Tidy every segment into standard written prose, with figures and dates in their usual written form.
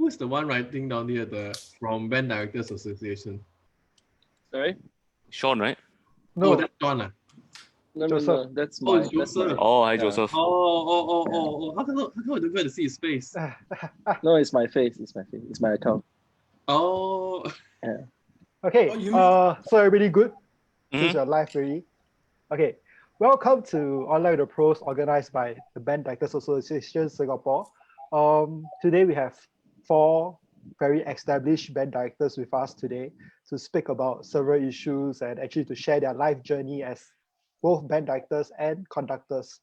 who's the one writing down here from Band Directors Association? Sorry? Sean, right? Oh, No, that's Sean. No, Joseph. that's Oh, my. it's That's my. Joseph. Oh, hi, Yeah. Joseph. Oh. How come I don't get to see his face? No, it's my face. It's my face. It's my account. Oh. Okay, Oh, you so everybody good? Mhm. Since you're live already. Okay, welcome to Online the Pros organized by the Band Directors Association Singapore. Today we have 4 very established band directors with us today to speak about several issues and actually to share their life journey as both band directors and conductors.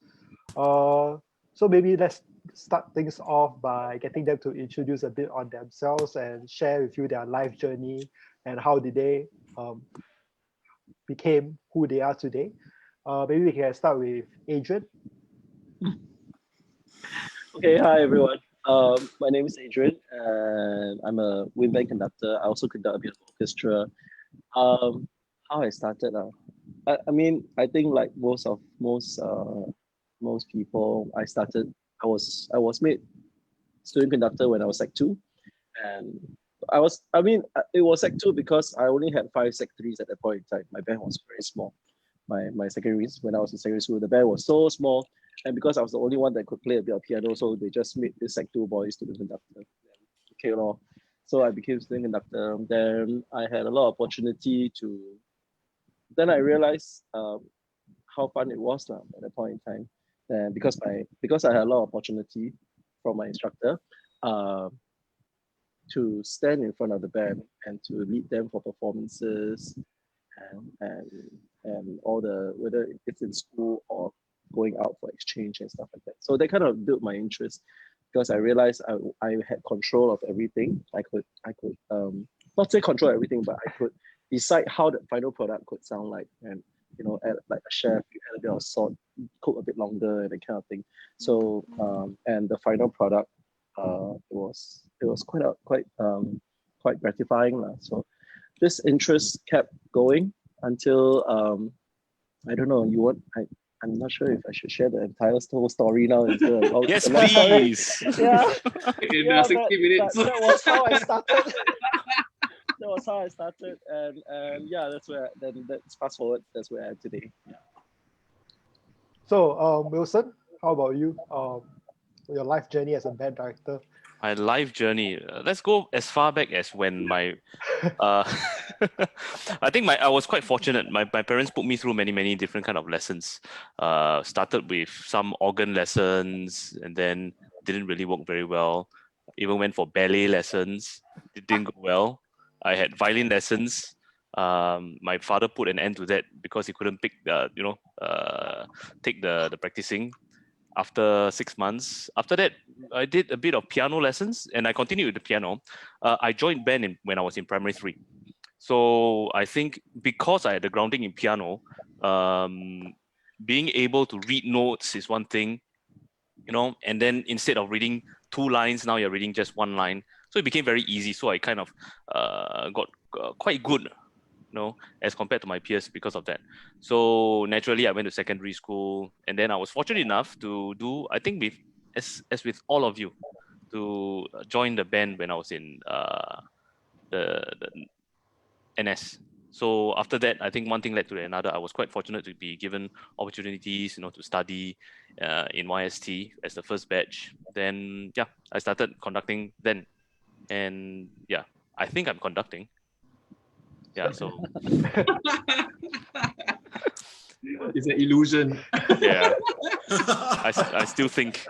So maybe let's start things off by getting them to introduce a bit on themselves and share with you their life journey and how did they became who they are today. Maybe we can start with Adrian. Okay, hi everyone. My name is Adrian, and I'm a wind band conductor. I also conduct a bit of orchestra. How I started I mean, I think like most people, I was made student conductor when I was Sec 2, and it was Sec 2 because I only had 5 Sec 3s at that point in time. My band was very small. My secondaries, when I was in secondary school, the band was so small, and because I was the only one that could play a bit of piano, so they just made this Sec 2 boy student conductor. Okay, lor. So I became student conductor. Then I had a lot of opportunity to. Then I realized how fun it was at that point in time. And because I had a lot of opportunity from my instructor to stand in front of the band and to lead them for performances and all the, whether it's in school or going out for exchange and stuff like that. So that kind of built my interest because I realized I had control of everything. I could not say control everything, but I could decide how the final product could sound like, and add like a chef, you add a bit of salt, cook a bit longer, and that kind of thing. So and the final product, it was quite gratifying. So this interest kept going until I don't know. I'm not sure if I should share the entire whole story now. Yes, please. Yeah, In yeah, 60 minutes. that was how I started. That was how I started, and yeah, that's fast forward. That's where I am today. Yeah. So Wilson, how about you? Your life journey as a band director. My life journey. Let's go as far back as when my. I think I was quite fortunate. My parents put me through many different kind of lessons. Started with some organ lessons, and then didn't really work very well. Even went for ballet lessons. It didn't go well. I had violin lessons. My father put an end to that because he couldn't take the practicing. After 6 months, after that, I did a bit of piano lessons, and I continued with the piano. I joined band when I was in primary 3. So I think because I had the grounding in piano, being able to read notes is one thing, and then instead of reading 2 lines, now you're reading just 1 line. So it became very easy. So I kind of got quite good, as compared to my peers because of that. So naturally, I went to secondary school, and then I was fortunate enough to do, I think, as with all of you, to join the band when I was in the NS. So after that, I think one thing led to another. I was quite fortunate to be given opportunities, to study in YST as the first batch. Then, yeah, I started conducting then. And yeah, I think I'm conducting. Yeah, so. It's an illusion. Yeah, I still think.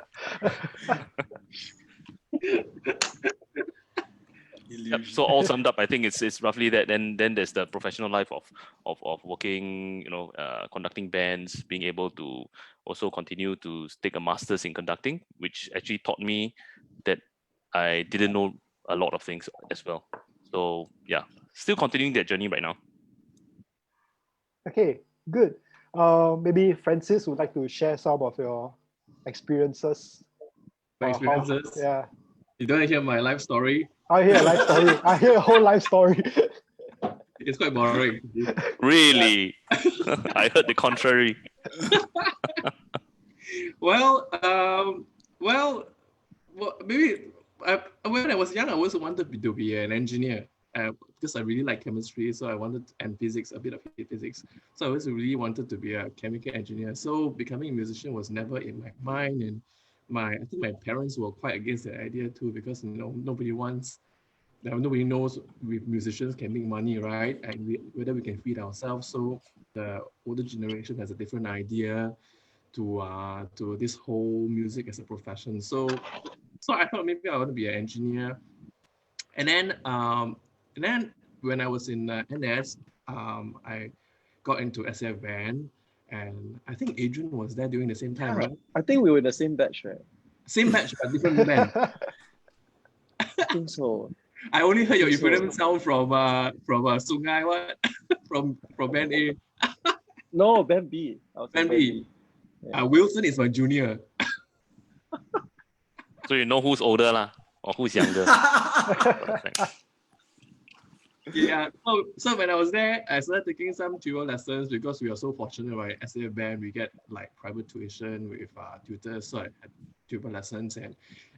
Yep, so all summed up, I think it's roughly that. Then there's the professional life of working, conducting bands, being able to also continue to take a master's in conducting, which actually taught me that I didn't know a lot of things as well. So yeah, still continuing that journey right now. Okay, good. Maybe Francis would like to share some of your experiences. My experiences. Yeah. You don't want to hear my life story? I hear a life story. I hear a whole life story. It's quite boring. Really? I heard the contrary. Well, maybe when I was young, I always wanted to be an engineer because I really like chemistry. So I wanted, and physics, a bit of physics. So I always really wanted to be a chemical engineer. So becoming a musician was never in my mind. And I think my parents were quite against the idea too, because nobody knows with musicians can make money, right? And whether we can feed ourselves. So the older generation has a different idea to this whole music as a profession. So I thought maybe I want to be an engineer. And then when I was in NS, I got into SF band, and I think Adrian was there during the same time, right? I think we were in the same batch, right? Same batch, but different band. I think so. I only heard your So- Ephraim sound from Sungai, what? from band A. No, band B. I was in Band B. Yeah. Wilson is my junior. So you know who's older lah, or who's younger. Yeah. So when I was there, I started taking some tuba lessons because we are so fortunate, right? SF band, we get like private tuition with tutors. So I had tuba lessons,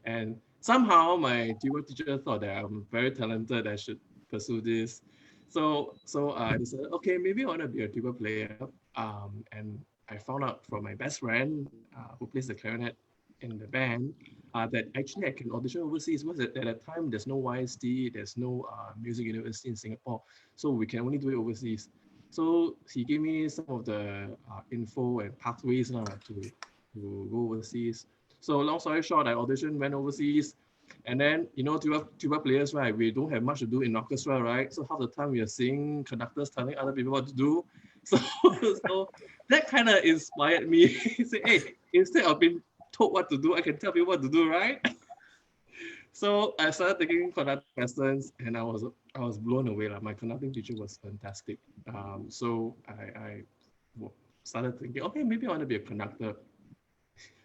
and somehow my tuba teacher thought that I'm very talented. I should pursue this. So I decided, okay, maybe I want to be a tuba player. And I found out from my best friend who plays the clarinet in the band that actually I can audition overseas. Because at that time there's no YSD, there's no music university in Singapore, so we can only do it overseas. So he gave me some of the info and pathways to go overseas. So long story short, I auditioned, went overseas, and then tuba players, right? We don't have much to do in orchestra, right? So half the time we are seeing conductors telling other people what to do. So that kind of inspired me. Say, hey, instead of being told what to do, I can tell people what to do, right? So I started taking conducting lessons, and I was blown away. Like, my conducting teacher was fantastic. So I started thinking, okay, maybe I want to be a conductor.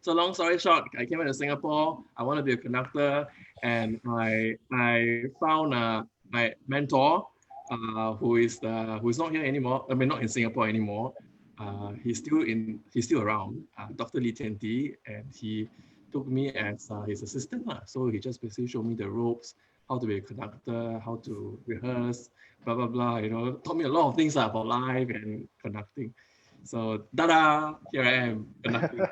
So long story short, I came into Singapore. I want to be a conductor, and I found my mentor, who is not here anymore. I mean, not in Singapore anymore. He's still around, Dr. Lee Tian Ti, and he took me as his assistant. So he just basically showed me the ropes, how to be a conductor, how to rehearse, blah, blah, blah, taught me a lot of things about life and conducting. So, ta-da, here I am, conducting.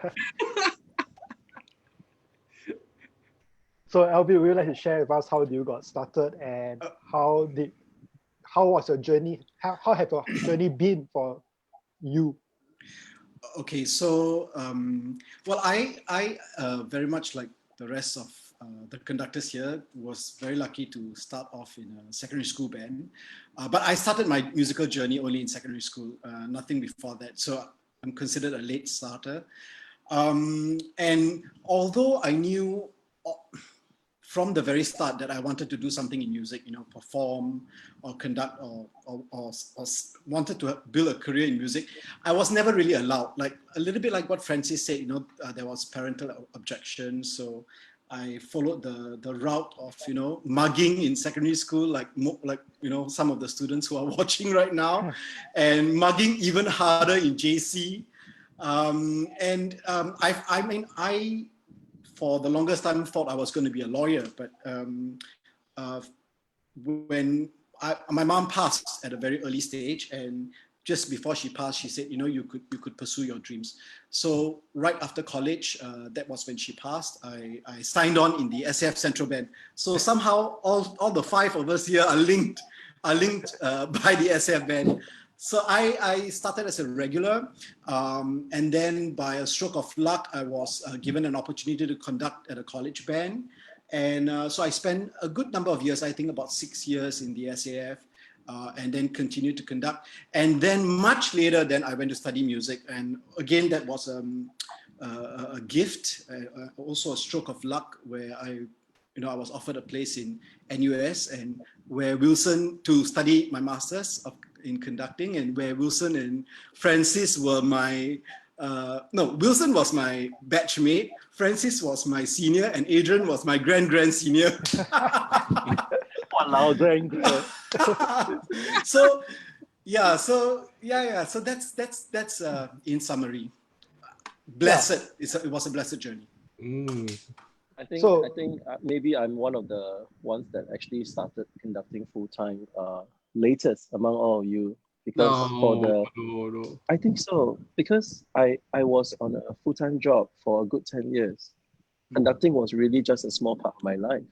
So LB, would you like to share with us how you got started and how was your journey? How have your journey been for you? Okay, so well, I very much like the rest of the conductors here was very lucky to start off in a secondary school band, but I started my musical journey only in secondary school, nothing before that. So I'm considered a late starter, and although I knew from the very start that I wanted to do something in music, perform or conduct or wanted to build a career in music, I was never really allowed. Like a little bit like what Francis said, there was parental objection. So I followed the route of, mugging in secondary school, like some of the students who are watching right now, and mugging even harder in JC. I for the longest time thought I was going to be a lawyer, but when my mom passed at a very early stage, and just before she passed, she said, you could pursue your dreams. So right after college, that was when she passed, I signed on in the SF Central Band. So somehow all the five of us here are linked by the SF Band. So I started as a regular, and then by a stroke of luck, I was given an opportunity to conduct at a college band. And so I spent a good number of years, I think about 6 years in the SAF, and then continued to conduct. And then much later, then I went to study music. And again, that was a gift, also a stroke of luck, where I was offered a place in NUS, and where Wilson to study my master's in conducting, and where Wilson and Francis were Wilson was my batchmate, Francis was my senior, and Adrian was my grand senior. Wow, dang. So that's in summary. Blessed. It was a blessed journey. So- I think maybe I'm one of the ones that actually started conducting full time latest among all of you, because for the No. I think so, because I was on a full time job for a good 10 years. Conducting was really just a small part of my life.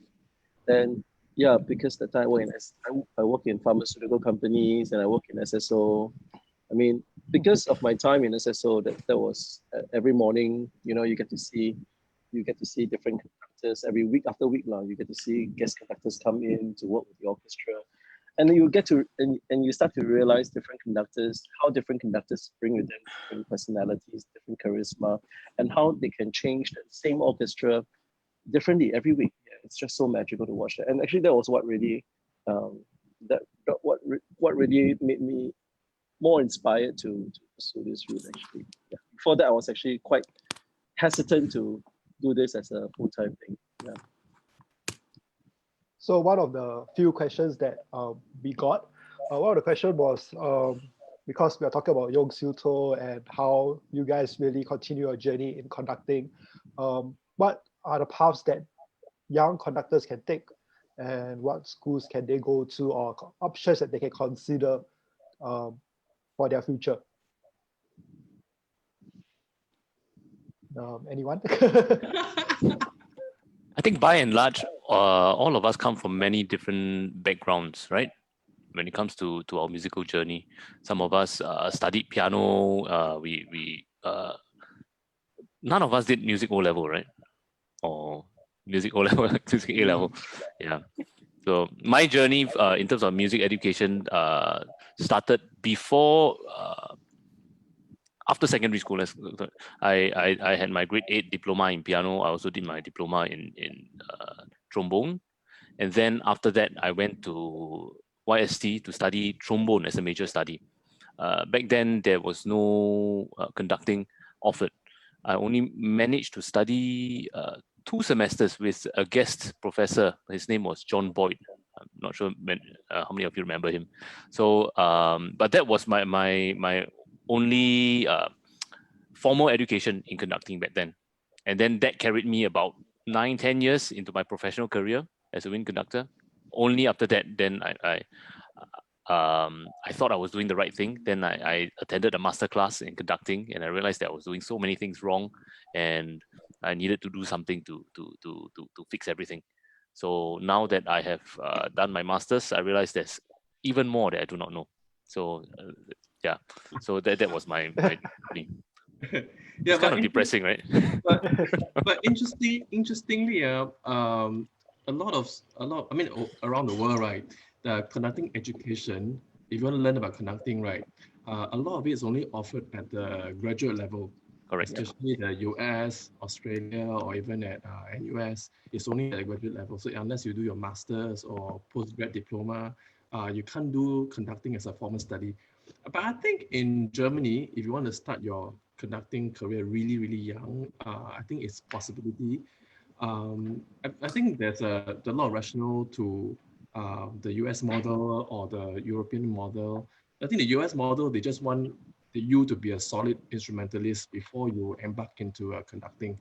Then yeah, because the time I work in I work in pharmaceutical companies and I work in SSO. I mean, because of my time in SSO, that was every morning. You get to see different conductors every week after week. Now you get to see guest conductors come in to work with the orchestra, and you get to and you start to realize different conductors, how different conductors bring with them different personalities, different charisma, and how they can change the same orchestra differently every week. Yeah, it's just so magical to watch that. And actually, that was what really what really made me more inspired to pursue this route. Actually, yeah. Before that, I was actually quite hesitant to do this as a full time thing. Yeah. So one of the few questions that we got, one of the question was because we are talking about Yong Siu To and how you guys really continue your journey in conducting. What are the paths that young conductors can take, and what schools can they go to, or options that they can consider for their future? Anyone? I think by and large, all of us come from many different backgrounds, right? When it comes to our musical journey, some of us studied piano. None of us did music O level, right? Or music O level, music A level. Yeah. So my journey in terms of music education started before. After secondary school, I had my grade 8 diploma in piano. I also did my diploma in trombone, and then after that, I went to YST to study trombone as a major study. Back then, there was no conducting offered. I only managed to study 2 semesters with a guest professor. His name was John Boyd. I'm not sure how many of you remember him. So, but that was my only formal education in conducting back then. And then that carried me about 9-10 years into my professional career as a wind conductor. Only after that, then I thought I was doing the right thing. Then I attended a master class in conducting, and I realized that I was doing so many things wrong, and I needed to do something to fix everything. So now that I have done my masters, I realized there's even more that I do not know. So yeah, so that was my journey. Yeah, It's kind of depressing, right? but interestingly, a lot. I mean, around the world, right? The conducting education, if you want to learn about conducting, right, a lot of it is only offered at the graduate level. Correct. Especially the US, Australia, or even at NUS, it's only at the graduate level. So unless you do your master's or postgrad diploma, you can't do conducting as a formal study. But I think in Germany, if you want to start your conducting career really, really young, I think it's possibility. I think there's a lot of rationale to the US model or the European model. I think the US model, they just want you to be a solid instrumentalist before you embark into conducting.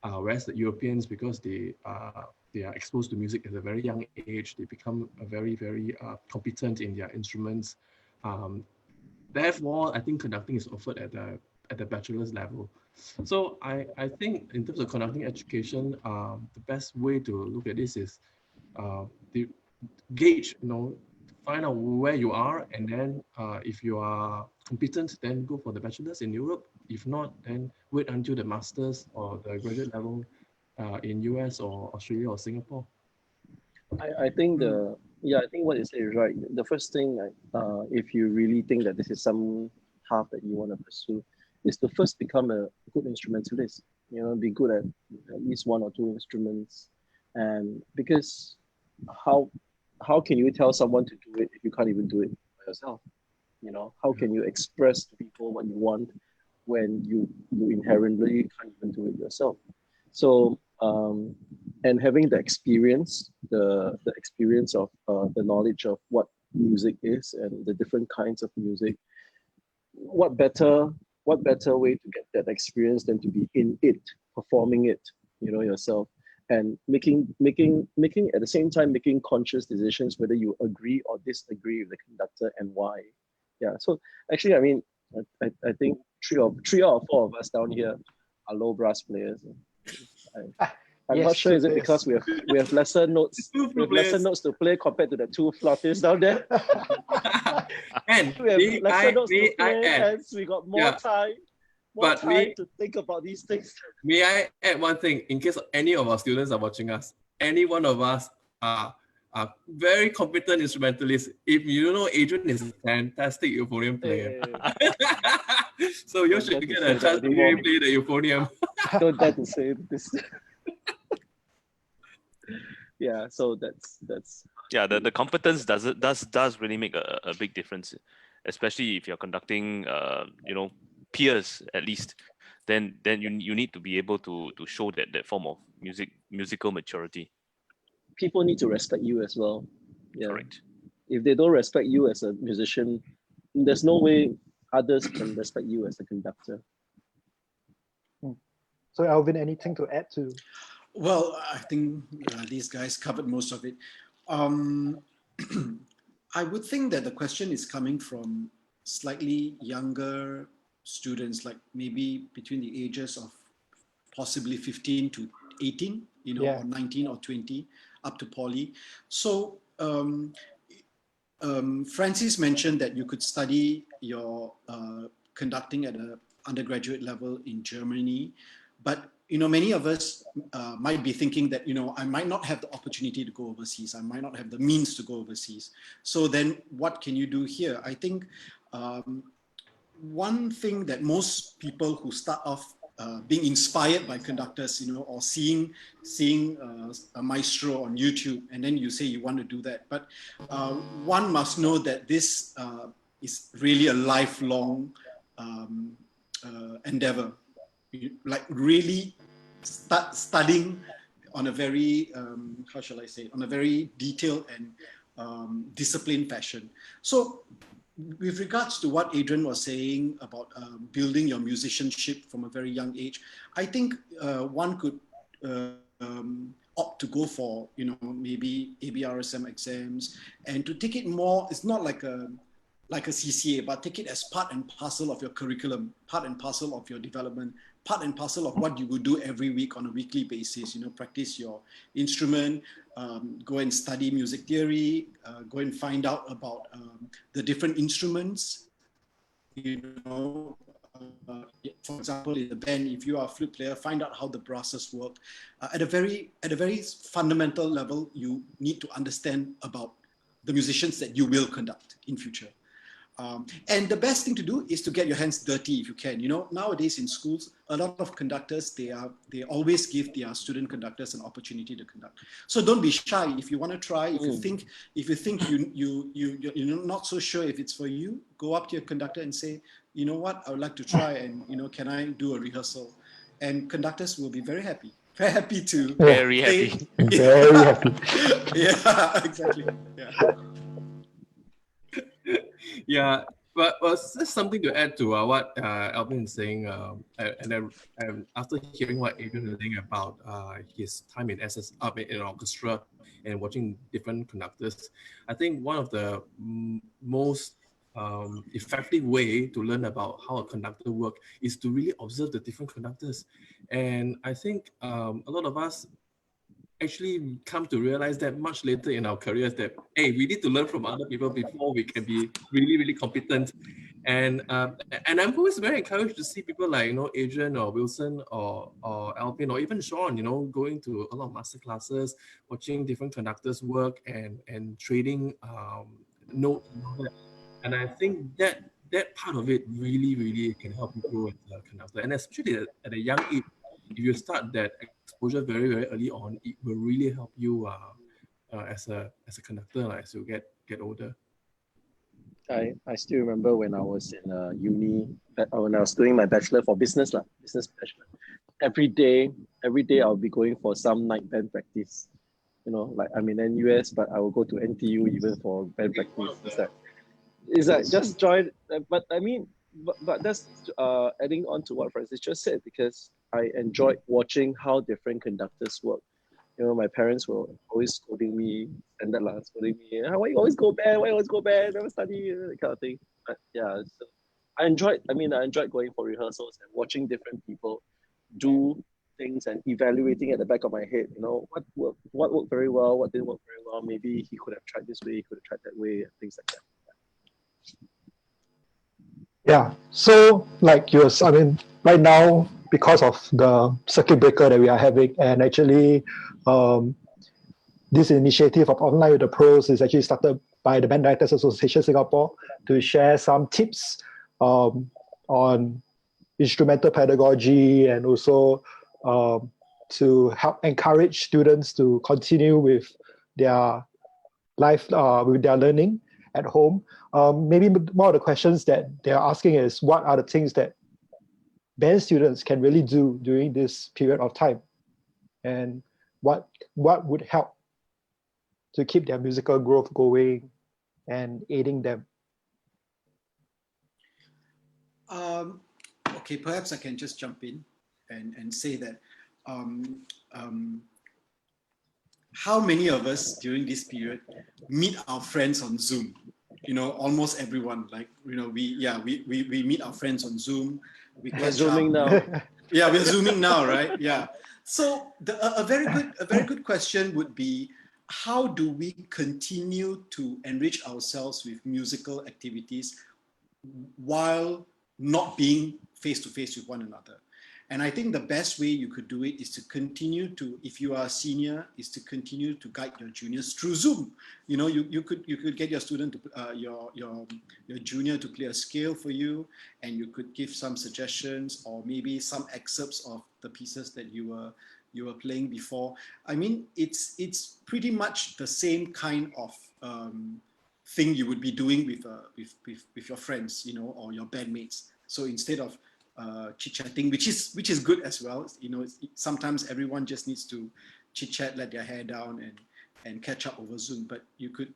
Whereas the Europeans, because they are exposed to music at a very young age, they become very, very competent in their instruments. Therefore, I think conducting is offered at the bachelor's level. So I think in terms of conducting education, the best way to look at this is the gauge, find out where you are, and then if you are competent, then go for the bachelor's in Europe. If not, then wait until the master's or the graduate level in US or Australia or Singapore. I think I think what you say is right. The first thing, if you really think that this is some path that you want to pursue, is to first become a good instrumentalist. Be good at least 1 or 2 instruments, and because how can you tell someone to do it if you can't even do it by yourself? How can you express to people what you want when you inherently can't even do it yourself? So and having the experience, the experience of the knowledge of what music is and the different kinds of music, what better way to get that experience than to be in it, performing it, yourself. and making at the same time making conscious decisions whether you agree or disagree with the conductor and why. Yeah. So actually, I mean, I think three out of four of us down here are low brass players. I'm not Yes, sure, is it it because is. we have lesser notes Two we have lesser players. notes to play compared to the two flautists down there. And We have lesser notes to may I play, add, hence we got more yeah, time but to think about these things. may I add one thing in case any of our students are watching us, any one of us are very competent instrumentalists. If you don't know, Adrian is a fantastic euphonium player. So you Don't should dare to get say a that chance to anymore. really play the euphonium. Don't dare to say this. Yeah, so that's Yeah, the competence does really make a big difference, especially if you're conducting peers at least. Then you need to be able to show that form of musical maturity. people need to respect you as well. Yeah. Correct. If they don't respect you as a musician, there's no way others can respect you as a conductor. So Alvin, anything to add to? Well, I think these guys covered most of it. I would think that the question is coming from slightly younger students, like maybe between the ages of possibly 15 to 18, Yeah. or 19 or 20, up to poly. So Francis mentioned that you could study your conducting at an undergraduate level in Germany, but many of us might be thinking that I might not have the opportunity to go overseas. I might not have the means to go overseas. So then, what can you do here? I think one thing that most people who start off being inspired by conductors, or seeing a maestro on YouTube, and then you say you want to do that. But one must know that this is really a lifelong endeavor. Like really start studying on a very, how shall I say, on a very detailed and disciplined fashion. So with regards to what Adrian was saying about building your musicianship from a very young age, I think one could opt to go for, maybe ABRSM exams and to take it more. It's not like a CCA, but take it as part and parcel of your curriculum, part and parcel of your development, part and parcel of what you would do every week on a weekly basis. Practice your instrument, go and study music theory, go and find out about the different instruments. For example, in the band, if you are a flute player, find out how the brasses work. At a very fundamental level, you need to understand about the musicians that you will conduct in future. And the best thing to do is to get your hands dirty if you can. Nowadays in schools, a lot of conductors, they always give their student conductors an opportunity to conduct. So don't be shy. If you want to try, if you think you're not so sure if it's for you, go up to your conductor and say, you know what, I would like to try, and can I do a rehearsal? And conductors will be very happy. Very happy to Very happy. Very happy. Yeah, exactly. Yeah. Yeah, but was just something to add to what Alvin is saying, and after hearing what Adrian is saying about his time in in orchestra and watching different conductors, I think one of the most effective way to learn about how a conductor works is to really observe the different conductors, and I think a lot of us actually come to realize that much later in our careers that, hey, we need to learn from other people before we can be really, really competent. And I'm always very encouraged to see people like, Adrian or Wilson or Alvin or even Sean, going to a lot of master classes, watching different conductors work and trading notes and all that. And I think that part of it really, really can help you grow as a conductor. And especially at a young age, if you start that exposure very, very early on, it will really help you as a conductor as you get older. I still remember when I was in uni, when I was doing my bachelor for business bachelor. Every day I'll be going for some night band practice. Like I'm in NUS, but I will go to NTU even for band practice. It's like just join. But I mean, but that's adding on to what Francis just said, because I enjoyed watching how different conductors work. my parents were always scolding me, and that last scolding me, why you always go band? Why you always go band? Never study, that kind of thing. But yeah, so I enjoyed going for rehearsals and watching different people do things and evaluating at the back of my head, what worked very well, what didn't work very well. Maybe he could have tried this way, he could have tried that way, and things like that. Yeah. So like right now, because of the circuit breaker that we are having, and actually this initiative of Online with the Pros is actually started by the Band Directors Association Singapore to share some tips on instrumental pedagogy, and also to help encourage students to continue with their with their learning at home. Maybe more of the questions that they're asking is, what are the things that band students can really do during this period of time, and what would help to keep their musical growth going and aiding them? Okay, perhaps I can just jump in and say that how many of us during this period meet our friends on Zoom? Almost everyone. We meet our friends on Zoom. We're Zooming now. Yeah, we're Zooming now, right? Yeah. So a very good question would be, how do we continue to enrich ourselves with musical activities while not being face to face with one another? And I think the best way you could do it is to continue to, if you are a senior, is to continue to guide your juniors through Zoom. You could get your student to your junior to play a scale for you, and you could give some suggestions or maybe some excerpts of the pieces that you were playing before. I mean, it's pretty much the same kind of thing you would be doing with your friends, or your bandmates. So instead of chit-chatting, which is good as well. Sometimes everyone just needs to chit-chat, let their hair down, and catch up over Zoom. But you could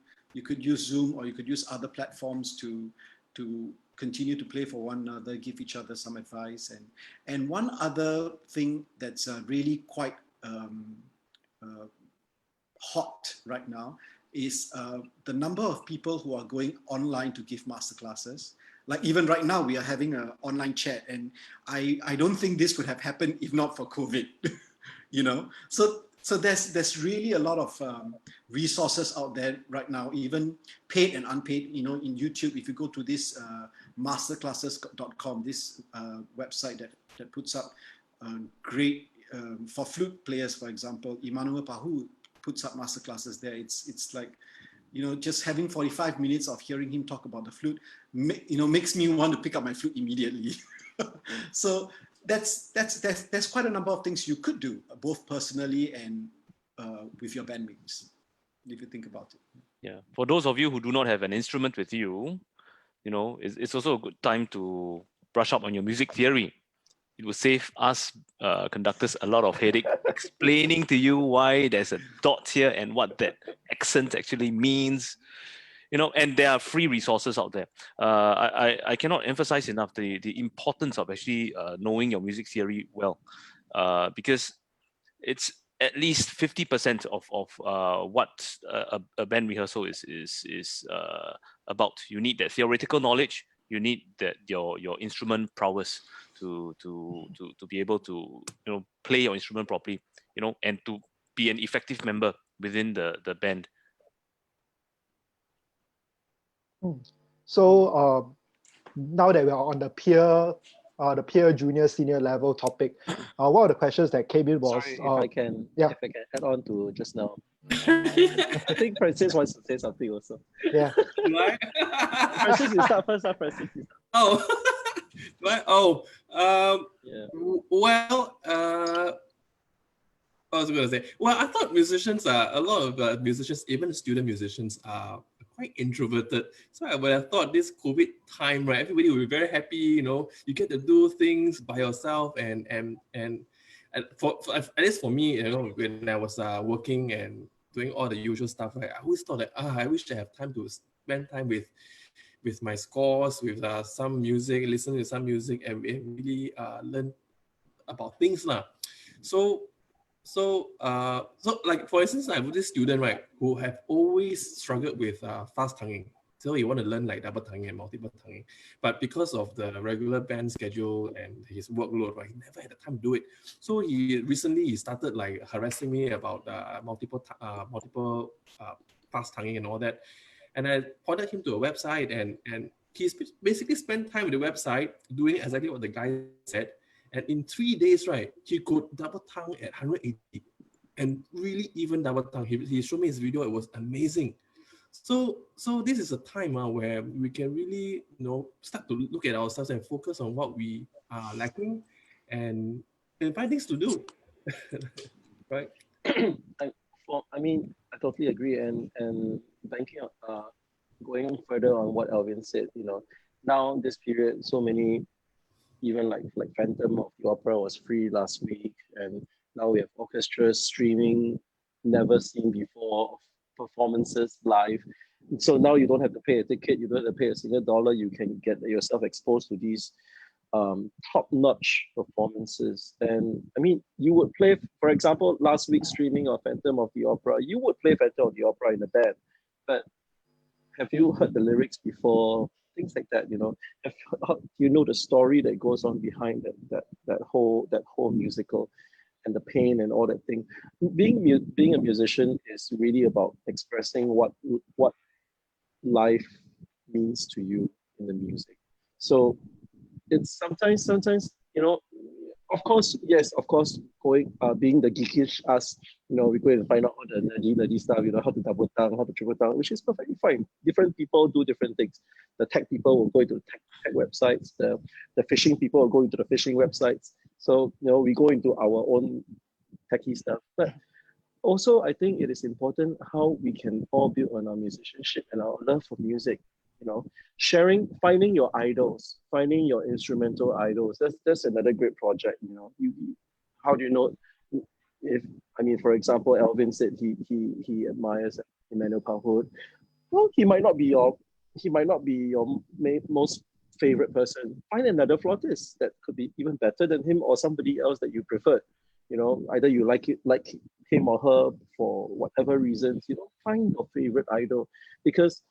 use Zoom, or you could use other platforms to continue to play for one another, give each other some advice. And one other thing that's really quite hot right now is the number of people who are going online to give masterclasses. Like even right now, we are having an online chat, and I don't think this would have happened if not for COVID. So there's really a lot of resources out there right now, even paid and unpaid. In YouTube, if you go to this masterclasses.com, this website that puts up great for flute players, for example, Emmanuel Pahu puts up masterclasses there. It's like, just having 45 minutes of hearing him talk about the flute, makes me want to pick up my flute immediately. So there's quite a number of things you could do, both personally and with your bandmates, if you think about it. Yeah. For those of you who do not have an instrument with you, it's also a good time to brush up on your music theory. It will save us conductors a lot of headache explaining to you why there's a dot here and what that accent actually means. And there are free resources out there. I cannot emphasize enough the importance of actually knowing your music theory well, because it's at least 50% of what a band rehearsal is about. You need that theoretical knowledge. You need that your instrument prowess to be able to play your instrument properly, and to be an effective member within the band. So now that we are on the peer junior senior level topic, one of the questions that came in was, Sorry, if I can add on to just now. I think Francis wants to say something also. Yeah. Francis, you start first. Francis, you start. Oh, Yeah. well, I was going to say, I thought a lot of musicians, even student musicians, are quite introverted. So when I thought this COVID time, right, everybody will be very happy. You get to do things by yourself, and for at least for me, when I was working and doing all the usual stuff, right, I always thought that I wish I have time to spend time with my scores, with some music, listen to some music, and really learn about things lah. So So like for instance, I have this student, right, who have always struggled with fast tonguing. So he want to learn like double tonguing and multiple tonguing, but because of the regular band schedule and his workload, right, he never had the time to do it. So he started like harassing me about multiple fast tonguing and all that, and I pointed him to a website, and he's basically spent time with the website doing exactly what the guy said. And in 3 days, right, he could double tongue at 180 and really even double tongue. He showed me his video, it was amazing. So this is a time where we can really, start to look at ourselves and focus on what we are lacking and find things to do. Right? I mean, I totally agree. And banking going further on what Alvin said, now this period, so many, even like Phantom of the Opera was free last week, and now we have orchestras streaming, never seen before, performances live. So now you don't have to pay a ticket, you don't have to pay a single dollar. You can get yourself exposed to these top-notch performances. And I mean, you would play, for example, last week's streaming of Phantom of the Opera, you would play Phantom of the Opera in a band, but have you heard the lyrics before? Things like that, you know the story that goes on behind that whole musical, and the pain and all that thing. Being a musician is really about expressing what life means to you in the music. So it's sometimes, of course, yes, of course, being the geekish us, we go and find out all the nerdy stuff, how to double tongue, how to triple tongue, which is perfectly fine. Different people do different things. The tech people will go into the tech websites. The fishing people will go into the fishing websites. So, we go into our own techie stuff. But also, I think it is important how we can all build on our musicianship and our love for music. Finding your idols, finding your instrumental idols. That's another great project. How do you know for example, Alvin said he admires Emmanuel Pahud. Well, he might not be your most favorite person. Find another flautist that could be even better than him, or somebody else that you prefer. Either you like him or her for whatever reasons. Find your favorite idol, because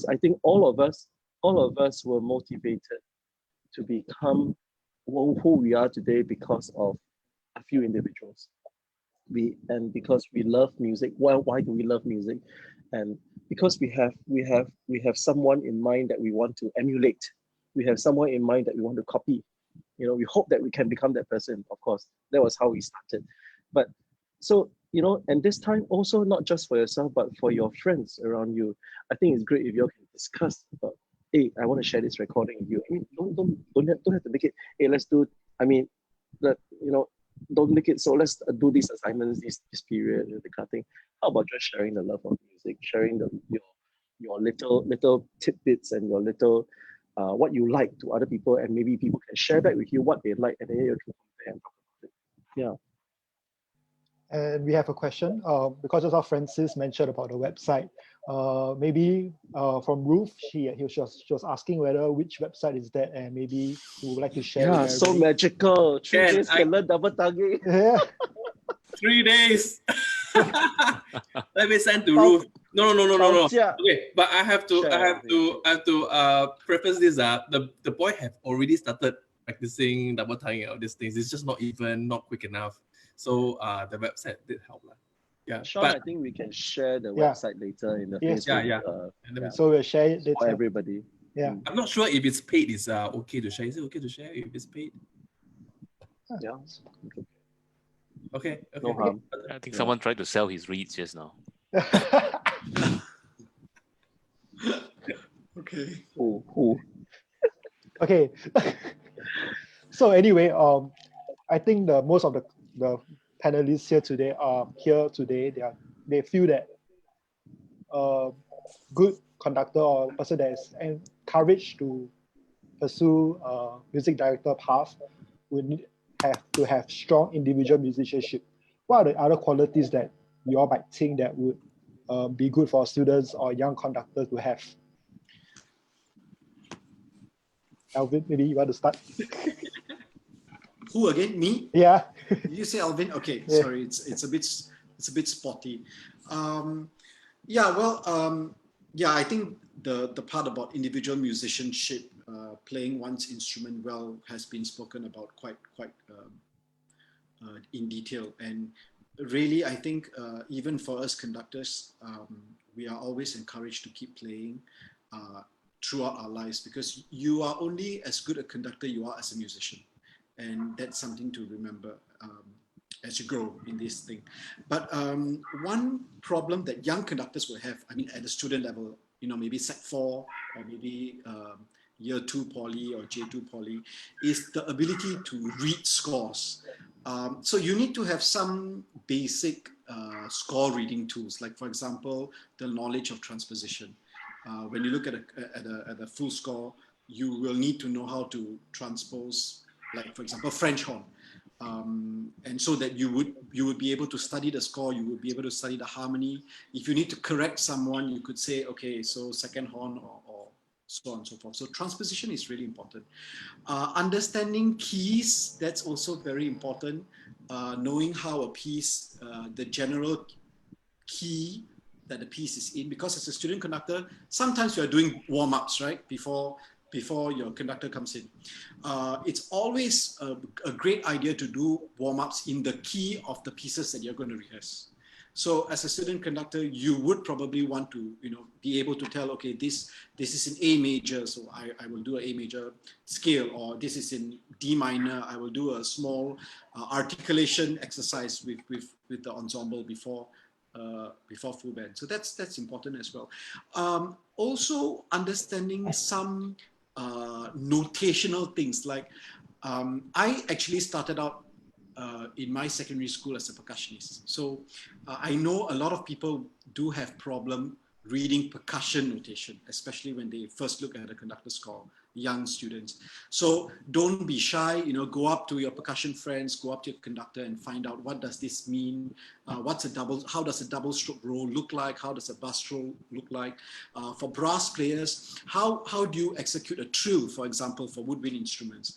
I think all of us were motivated to become who we are today because of a few individuals. Because we love music. Why do we love music? And because we have someone in mind that we want to emulate. We have someone in mind that we want to copy. We hope that we can become that person. Of course, that was how we started. But so, and this time also not just for yourself, but for your friends around you. I think it's great if you all can discuss about, hey, I want to share this recording with you. I mean, don't have to make it, hey, let's do, don't make it so let's do these assignments this period, the kind of thing. How about just sharing the love of music, sharing your little tidbits and your little what you like to other people, and maybe people can share back with you what they like, and then you can compare and talk about it. Yeah. And we have a question, because just how Francis mentioned about the website. Maybe from Ruth, she was asking which website is that, and maybe you would like to share. Yeah, so magical. 3 days can learn double tonguing. Yeah. 3 days. Let me send to Ruth. No. Okay, but I have to preface this. The boy have already started practicing double tonguing of these things. It's just not quick enough. So the website did help. Yeah. Sean, I think we can share the website later in the Facebook. So we'll share it later. For everybody. Yeah. I'm not sure if it's paid. Is okay to share? Is it okay to share if it's paid? Yeah. Okay. No harm. I think someone tried to sell his reeds just now. Okay. Who? Okay. So anyway, I think the most of the panelists here today they feel that good conductor or person that is encouraged to pursue music director path would have to have strong individual musicianship. What are the other qualities that you all might think that would be good for students or young conductors to have? Alvin, maybe you want to start? Who again? Me? Yeah. Did you say Alvin? Okay, Yeah. sorry, it's a bit spotty. Yeah, well, yeah, I think the part about individual musicianship, playing one's instrument well, has been spoken about quite in detail. And really, I think even for us conductors, we are always encouraged to keep playing throughout our lives, because you are only as good a conductor you are as a musician, and that's something to remember as you grow in this thing. But one problem that young conductors will have, I mean, at the student level, maybe Sec 4 or maybe Year 2 Poly or J2 Poly, is the ability to read scores. So you need to have some basic score reading tools, like for example, the knowledge of transposition. When you look at a full score, you will need to know how to transpose, like for example, French horn. And so that you would be able to study the score, you would be able to study the harmony. If you need to correct someone, you could say, okay, so second horn or so on and so forth. So transposition is really important. Understanding keys, that's also very important. Knowing how a piece, the general key that the piece is in, because as a student conductor, sometimes you are doing warm-ups, right? Before your conductor comes in. It's always a great idea to do warm-ups in the key of the pieces that you're going to rehearse. So as a student conductor, you would probably want to, be able to tell, okay, this is in A major, so I will do an A major scale, or this is in D minor, I will do a small articulation exercise with the ensemble before full band. So that's important as well. Also understanding some notational things, like I actually started out in my secondary school as a percussionist. So I know a lot of people do have problem reading percussion notation, especially when they first look at a conductor score, young students. So don't be shy, go up to your percussion friends, go up to your conductor and find out, what does this mean? How does a double stroke roll look like? How does a bass roll look like? For brass players, how do you execute a trill, for example, for woodwind instruments?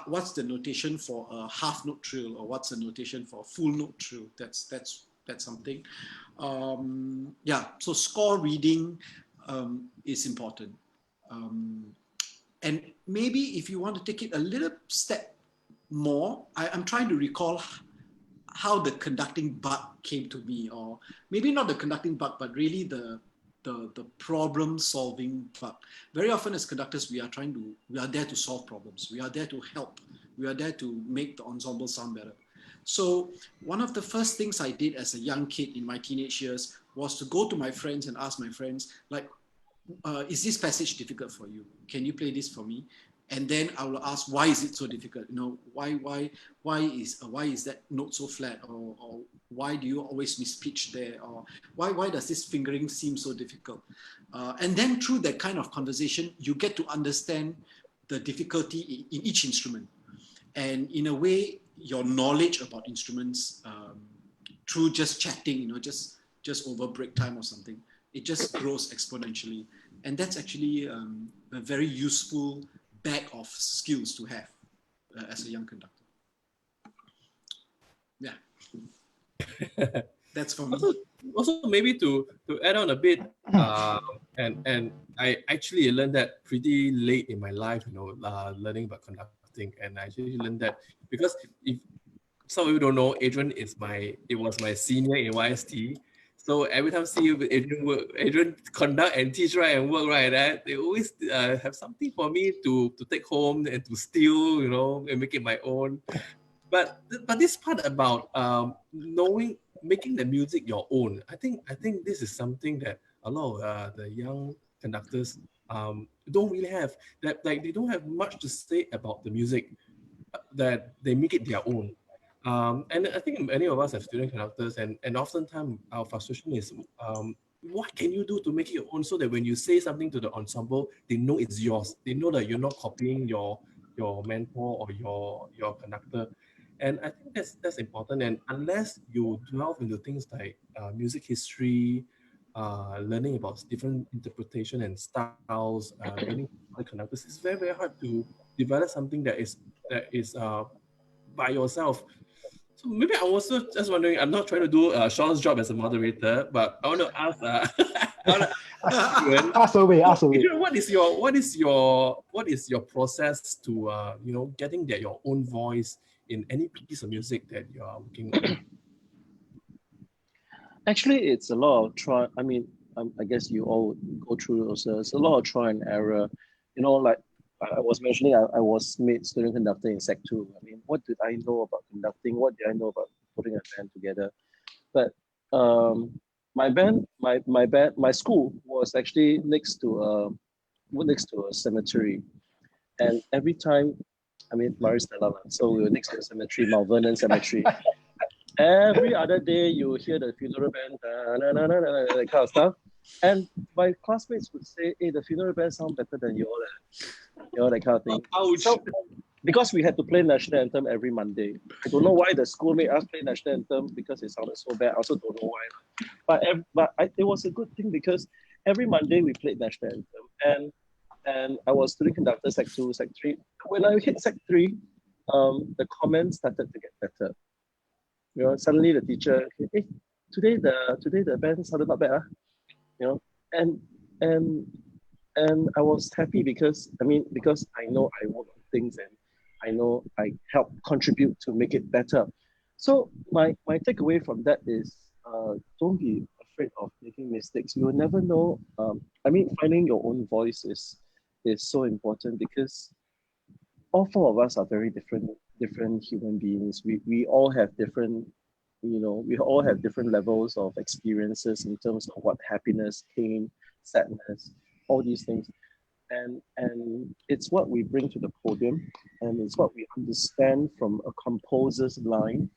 What's the notation for a half note trill, or what's the notation for a full note trill? That's something. Yeah, so score reading is important. And maybe if you want to take it a little step more, I'm trying to recall how the conducting bug came to me, or maybe not the conducting bug, but really the problem solving bug. Very often as conductors, we are there to solve problems. We are there to help. We are there to make the ensemble sound better. So one of the first things I did as a young kid in my teenage years was to go to my friends and ask my friends, like, is this passage difficult for you? Can you play this for me? And then I will ask, why is it so difficult? Why is that note so flat? Or why do you always mispitch there? Or why does this fingering seem so difficult? And then through that kind of conversation, you get to understand the difficulty in each instrument. And in a way, your knowledge about instruments through just chatting, just over break time or something, it just grows exponentially. And that's actually a very useful bag of skills to have as a young conductor. Yeah. That's for me. Also maybe to add on a bit, and I actually learned that pretty late in my life, learning about conducting, and I actually learned that because if some of you don't know, Adrian was my senior in YST. So every time I see Adrian conduct and teach, right, and work, right, they always have something for me to take home and to steal, and make it my own. But this part about making the music your own, I think this is something that a lot of the young conductors don't really have. That, like, they don't have much to say about the music, that they make it their own. And I think many of us have student conductors, and oftentimes our frustration is, what can you do to make it your own, so that when you say something to the ensemble, they know it's yours. They know that you're not copying your mentor or your conductor. And I think that's important. And unless you delve into things like music history, learning about different interpretation and styles, learning other conductors, it's very, very hard to develop something that is by yourself. So maybe I was also just wondering, I'm not trying to do Sean's job as a moderator, but I want to ask, Adrian, Ask away. Adrian, what is your process to getting your own voice in any piece of music that you are working on? Actually, it's a lot of try. I mean, I guess you all go through also. It's a lot of try and error. Like I was mentioning, I was made student conductor in Sec 2. I mean, what did I know about conducting? What did I know about putting a band together? But my school was actually next to a cemetery, and every time, I mean, Maris Stella, so we were next to a cemetery, Mount Vernon Cemetery. Every other day, you hear the funeral band, that kind of stuff. And my classmates would say, hey, the funeral band sound better than you all, that kind of thing. Ouch. So, because we had to play national anthem every Monday. I don't know why the school made us play national anthem because it sounded so bad. I also don't know why. But it was a good thing because every Monday we played national anthem. And I was student conductor Sec 2, Sec 3. When I hit Sec 3, the comments started to get better. Suddenly the teacher, hey, today the band sounded not bad, and I was happy because I know I work on things and I know I help contribute to make it better. So my takeaway from that is don't be afraid of making mistakes. You will never know. Finding your own voice is so important because all four of us are very different human beings. We all have different levels of experiences in terms of what happiness, pain, sadness, all these things. And it's what we bring to the podium, and it's what we understand from a composer's line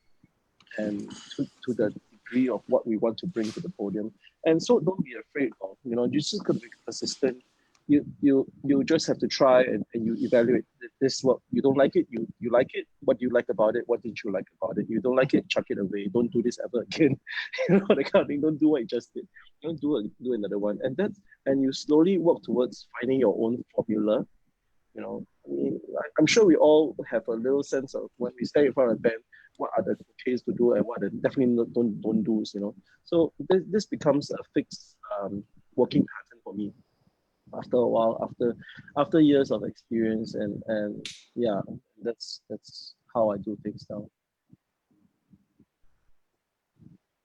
and to the degree of what we want to bring to the podium. And so don't be afraid of, you just got to be persistent. You just have to try and you evaluate this. What you don't like it, you like it. What do you like about it? What didn't you like about it? You don't like it, chuck it away. Don't do this ever again. That kind of thing. Don't do what you just did. Don't do another one. And you slowly work towards finding your own formula. I'm sure we all have a little sense of when we stand in front of a band, what are the okays to do and what are definitely don't do. So this becomes a fixed working pattern for me. After a while, after years of experience, and yeah, that's how I do things now.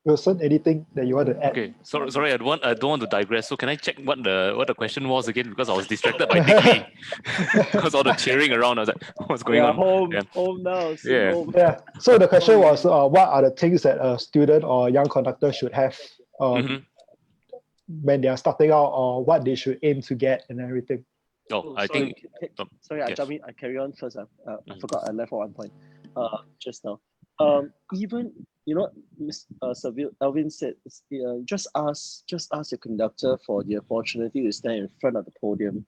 Wilson, anything that you want to add? Okay, sorry, I don't want to digress. So can I check what the question was again? Because I was distracted by Nicky. Because all the cheering around, I was like, what's going on? Home now. Yeah. Home. Yeah. So the question was, what are the things that a student or a young conductor should have when they are starting out, or what they should aim to get and everything? I think. Sorry, yes. I carry on first. I forgot I left at one point. Just now. Even Sir Alvin said, just ask your conductor for the opportunity to stand in front of the podium.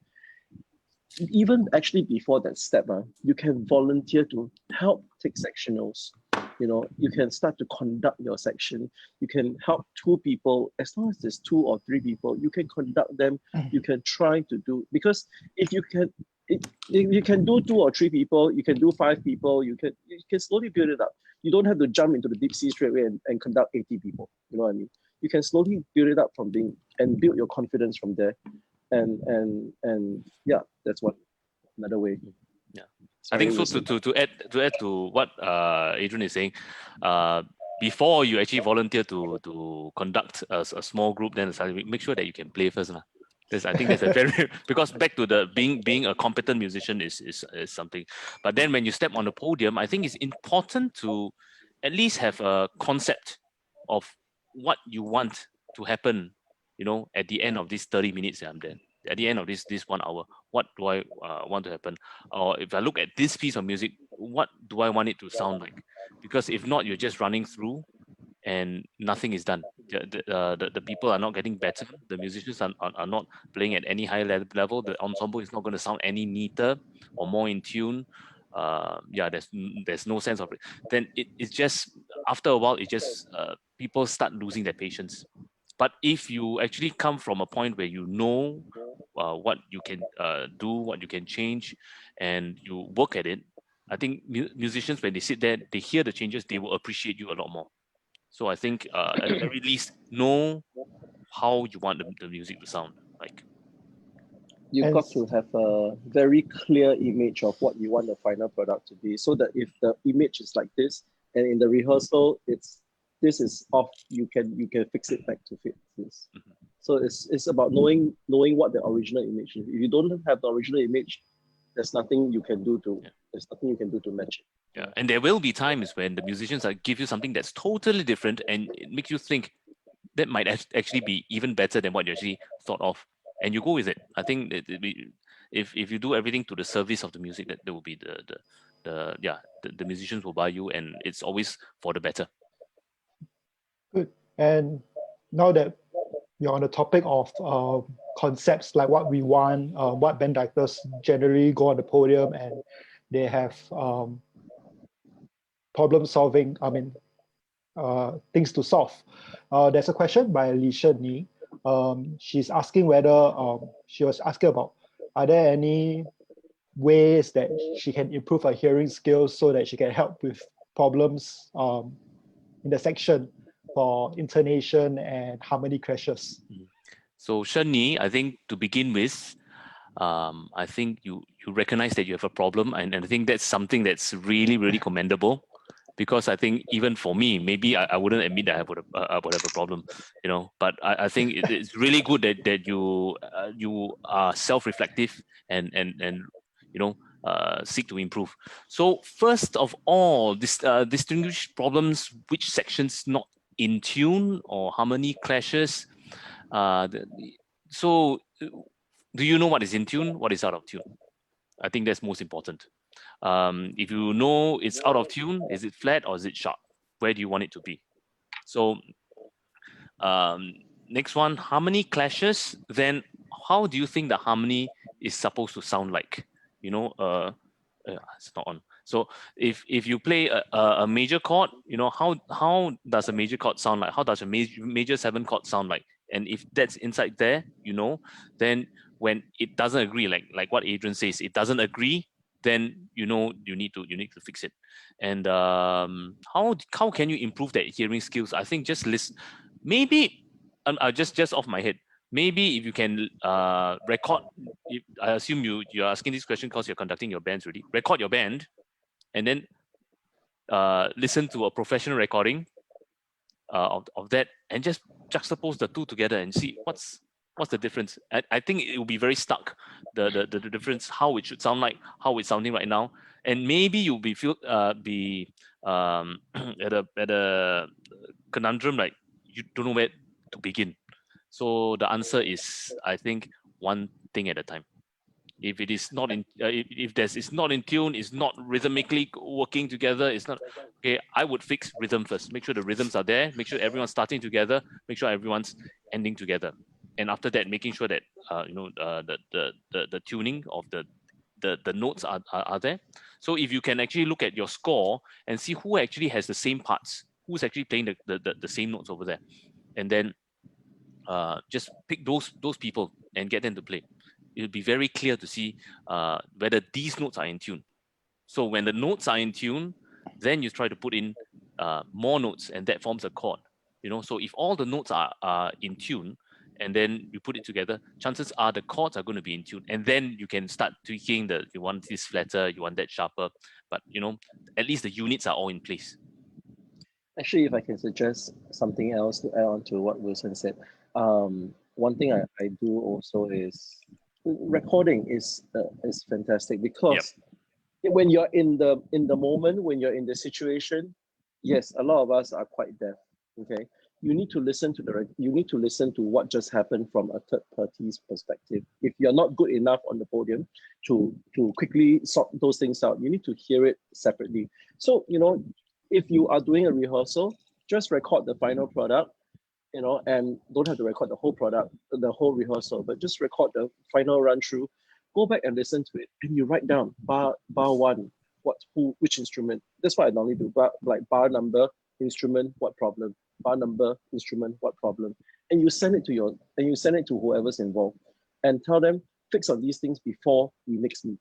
Even actually before that step, you can volunteer to help take sectionals. You can start to conduct your section. You can help 2 people. As long as there's 2 or 3 people, you can conduct them. You can try to do, because if you can do 2 or 3 people, you can do 5 people, you can slowly build it up. You don't have to jump into the deep sea straight away and conduct 80 people. You know what I mean? You can slowly build it up and build your confidence from there. And yeah, that's another way. Yeah. Sorry, I think so. To add to what Adrian is saying, before you actually volunteer to conduct a small group, then make sure that you can play first. I think that's a very because back to the being a competent musician is something. But then when you step on the podium, I think it's important to at least have a concept of what you want to happen. At the end of these 30 minutes, I'm there. At the end of this 1 hour, what do I want to happen? Or if I look at this piece of music, what do I want it to sound like? Because if not, you're just running through and nothing is done. The people are not getting better. The musicians are not playing at any high level. The ensemble is not going to sound any neater or more in tune. There's no sense of it. Then it's just, after a while, it just people start losing their patience. But if you actually come from a point where you know what you can do, what you can change, and you work at it, I think musicians, when they sit there, they hear the changes, they will appreciate you a lot more. So I think at the very least, know how you want the music to sound like. You've got to have a very clear image of what you want the final product to be, so that if the image is like this, and in the rehearsal this is off, you can fix it back to fit this. Mm-hmm. So it's about knowing what the original image is. If you don't have the original image, there's nothing you can do to match it. Yeah, and there will be times when the musicians give you something that's totally different, and it makes you think that might actually be even better than what you actually thought of, and you go with it. I think that if you do everything to the service of the music, that will be the musicians will buy you, and it's always for the better. Good. And now that you're on the topic of concepts, like what we want, what band directors generally go on the podium and they have problem solving, things to solve. There's a question by Lisha Ni. She's asking whether, she was asking about, are there any ways that she can improve her hearing skills so that she can help with problems in the section for intonation and harmony crashes? So Shani, I think to begin with, I think you recognize that you have a problem, and I think that's something that's really, really commendable. Because I think even for me, maybe I wouldn't admit that I would have a problem, But I think it's really good that you are self-reflective and seek to improve. So first of all, distinguish problems, which sections not in tune or harmony clashes. So do you know what is in tune, what is out of tune? I think that's most important. If you know it's out of tune, is it flat or is it sharp? Where do you want it to be? So next one, harmony clashes. Then how do you think the harmony is supposed to sound like? It's not on. So if you play a major chord, how does a major chord sound like? How does a major 7 chord sound like? And if that's inside there, then when it doesn't agree, like what Adrian says, it doesn't agree, then you need to fix it. And how can you improve that hearing skills? I think just listen. Maybe just off my head. Maybe if you can record. I assume you're asking this question because you're conducting your bands already. Record your band, and then listen to a professional recording of that, and just juxtapose the two together and see what's the difference. I think it will be very stuck, the difference, how it should sound like, how it's sounding right now, and maybe you'll be at a conundrum, like you don't know where to begin. So the answer is, I think, one thing at a time. If it is not in, it's not in tune, it's not rhythmically working together, it's not okay. I would fix rhythm first. Make sure the rhythms are there. Make sure everyone's starting together. Make sure everyone's ending together. And after that, making sure that the tuning of the notes are there. So if you can actually look at your score and see who actually has the same parts, who's actually playing the same notes over there, and then just pick those people and get them to play. It'll be very clear to see whether these notes are in tune. So when the notes are in tune, then you try to put in more notes, and that forms a chord. So if all the notes are in tune, and then you put it together, chances are the chords are going to be in tune, and then you can start tweaking you want this flatter, you want that sharper, but at least the units are all in place. Actually, if I can suggest something else to add on to what Wilson said, one thing I do also is recording is fantastic, because when you're in the moment, when you're in the situation, yes, a lot of us are quite deaf. Okay, you need to listen to what just happened from a third party's perspective. If you're not good enough on the podium to quickly sort those things out, you need to hear it separately. So if you are doing a rehearsal, just record the final product, and don't have to record the whole product, the whole rehearsal, but just record the final run through. Go back and listen to it, and you write down bar one, which instrument. That's what I normally do. Bar number, instrument, what problem? Bar number, instrument, what problem? And you send it to whoever's involved, and tell them, fix on these things before we next meet.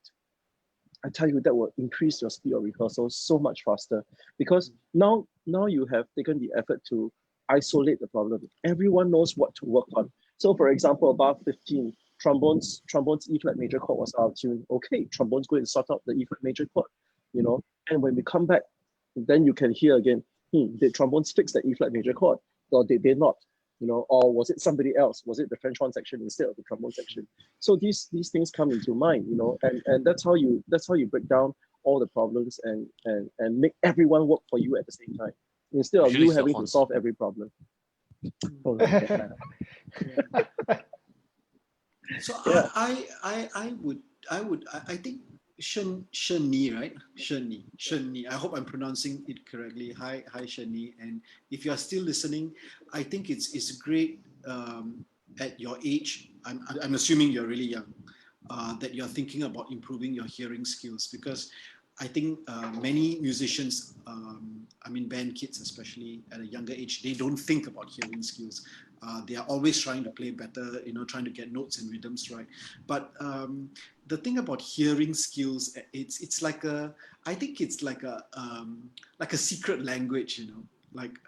I tell you, that will increase your speed of rehearsal so much faster, because now you have taken the effort to isolate the problem. Everyone knows what to work on. So for example, above 15, trombones E flat major chord was out of tune. Okay, trombones go and sort out the E flat major chord, and when we come back, then you can hear again, did trombones fix the E flat major chord, or did they not? Or was it somebody else? Was it the French horn section instead of the trombone section? So these things come into mind, and that's how you break down all the problems and make everyone work for you at the same time, instead of Usually you it's the having to horns. solve every problem. Oh, So Yeah. I think Sheni, right? Sheni. I hope I'm pronouncing it correctly. Hi Sheni. And if you are still listening, I think it's great at your age. I'm assuming you're really young, that you're thinking about improving your hearing skills, because I think many musicians, band kids especially at a younger age, they don't think about hearing skills. They are always trying to play better, trying to get notes and rhythms right. But the thing about hearing skills, I think it's like a secret language, like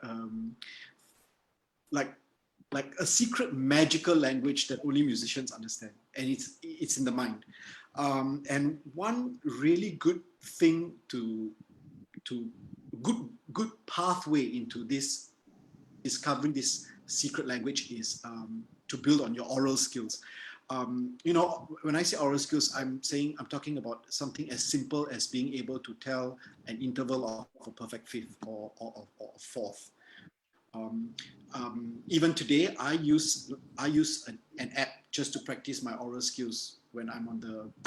a secret magical language that only musicians understand, and it's in the mind. And one really good thing to good pathway into this discovering this secret language is to build on your oral skills. When I say oral skills, I'm talking about something as simple as being able to tell an interval of a perfect fifth or fourth. Even today, I use an app just to practice my oral skills when I'm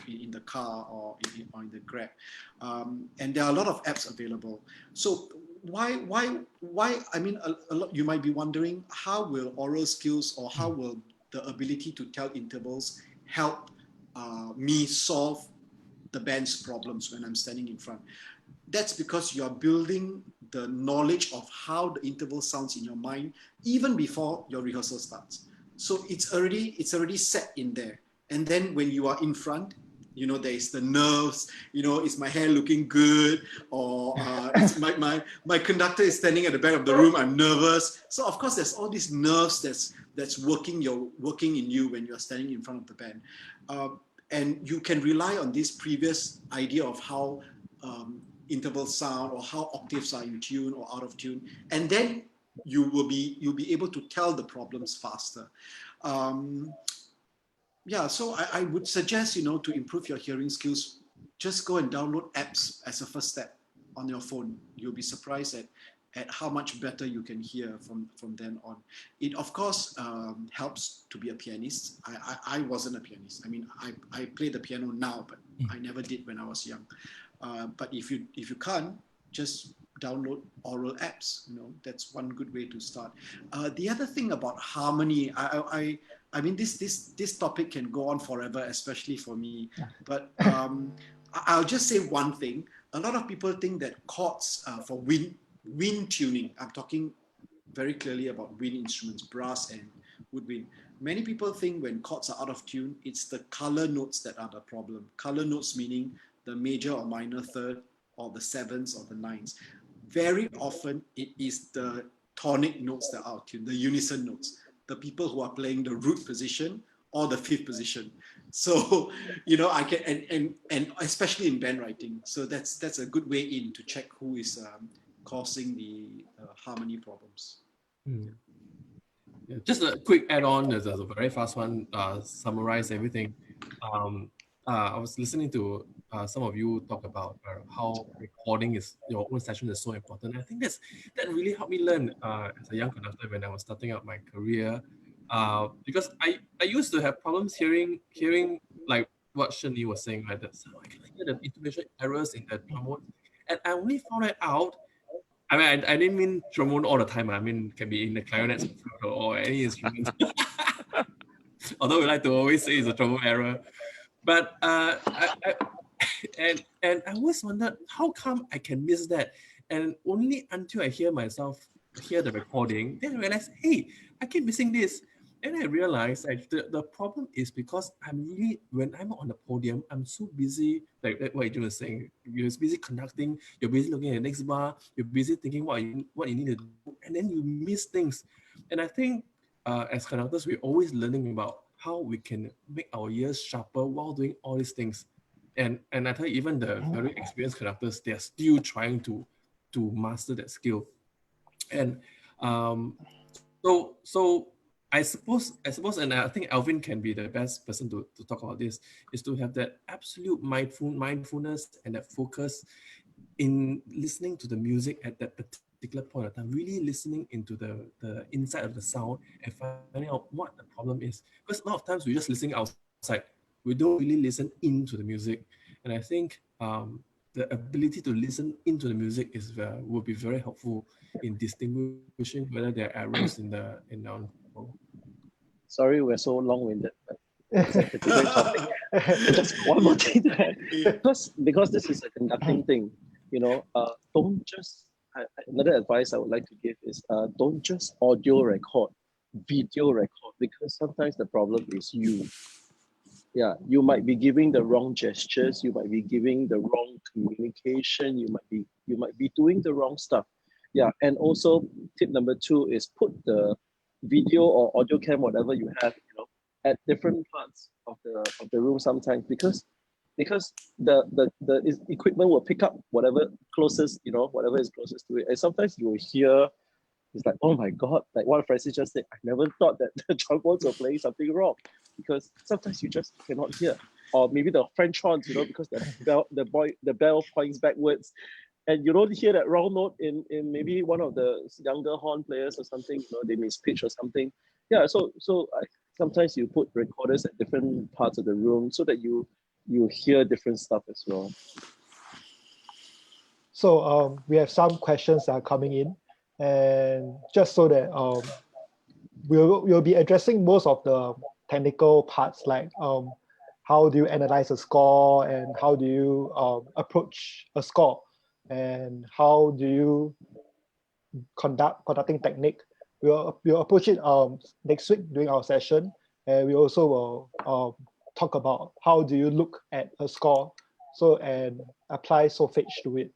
in the car or in the Grab, and there are a lot of apps available. So why? I mean, a lot. You might be wondering, how will oral skills, or how will the ability to tell intervals help me solve the band's problems when I'm standing in front? That's because you're building the knowledge of how the interval sounds in your mind even before your rehearsal starts. So it's already set in there. And then when you are in front, there is the nerves, is my hair looking good, or it's my conductor is standing at the back of the room, I'm nervous. So of course there's all these nerves that's working in you when you're standing in front of the band. And you can rely on this previous idea of how interval sound, or how octaves are in tune or out of tune, and then you'll be able to tell the problems faster. So I would suggest, to improve your hearing skills, just go and download apps as a first step on your phone. You'll be surprised at how much better you can hear from then on. It of course helps to be a pianist. I wasn't a pianist. I mean, I play the piano now, but I never did when I was young. But if you can't, just download oral apps. That's one good way to start. The other thing about harmony, I mean, this topic can go on forever, especially for me. But I'll just say one thing. A lot of people think that chords for wind tuning. I'm talking very clearly about wind instruments, brass and woodwind. Many people think when chords are out of tune, it's the color notes that are the problem. Color notes meaning the major or minor third, or the sevenths or the nines. Very often it is the tonic notes that are out of tune, the unison notes, the people who are playing the root position or the fifth position. So, I can, and especially in band writing. So that's a good way in to check who is causing the harmony problems. Yeah, just a quick add-on, as a very fast one, summarize everything. I was listening to some of you talk about how recording your own session is so important. I think that really helped me learn as a young conductor when I was starting out my career, because I used to have problems hearing like what Shani was saying, like that. So I can hear the intonation errors in the trombone, and I only found it out. I mean, I didn't mean trombone all the time. I mean, can be in the clarinet or any instrument. Although we like to always say it's a trombone error, but and I always wondered how come I can miss that, and only until I hear the recording, then I realize, hey, I keep missing this. And I realized that the problem is because when I'm on the podium, I'm so busy, like what you were saying, you're busy conducting, you're busy looking at the next bar, you're busy thinking what you need to do, and then you miss things. And I think as conductors, we're always learning about how we can make our ears sharper while doing all these things. And I tell you, even the very experienced conductors, they're still trying to master that skill. And so I suppose, and I think Alvin can be the best person to talk about this, is to have that absolute mindfulness and that focus in listening to the music at that particular point of time, really listening into the inside of the sound and finding out what the problem is. Because a lot of times we're just listening outside, we don't really listen into the music. And I think the ability to listen into the music will be very helpful in distinguishing whether there are errors in our people. Sorry, we're so long-winded, but it's a great topic. Just one more thing to add. Because this is a conducting thing, don't just. Another advice I would like to give is don't just audio record, video record, because sometimes the problem is you. Yeah, you might be giving the wrong gestures, you might be giving the wrong communication, you might be doing the wrong stuff. Yeah, and also tip number 2 is put the video or audio cam, whatever you have, at different parts of the room sometimes, because the equipment will pick up whatever closest, whatever is closest to it. And sometimes you will hear, it's like, oh my God, like what Francis just said, I never thought that the trombones were playing something wrong, because sometimes you just cannot hear. Or maybe the French horns, because the bell points backwards, and you don't hear that wrong note in maybe one of the younger horn players or something, they mispitch or something. Yeah, so sometimes you put recorders at different parts of the room so that you hear different stuff as well. So we have some questions that are coming in, and just so that we'll be addressing most of the technical parts, like how do you analyze a score, and how do you approach a score, and how do you conducting technique. We'll approach it next week during our session, and we also will talk about how do you look at a score and apply solfege to it.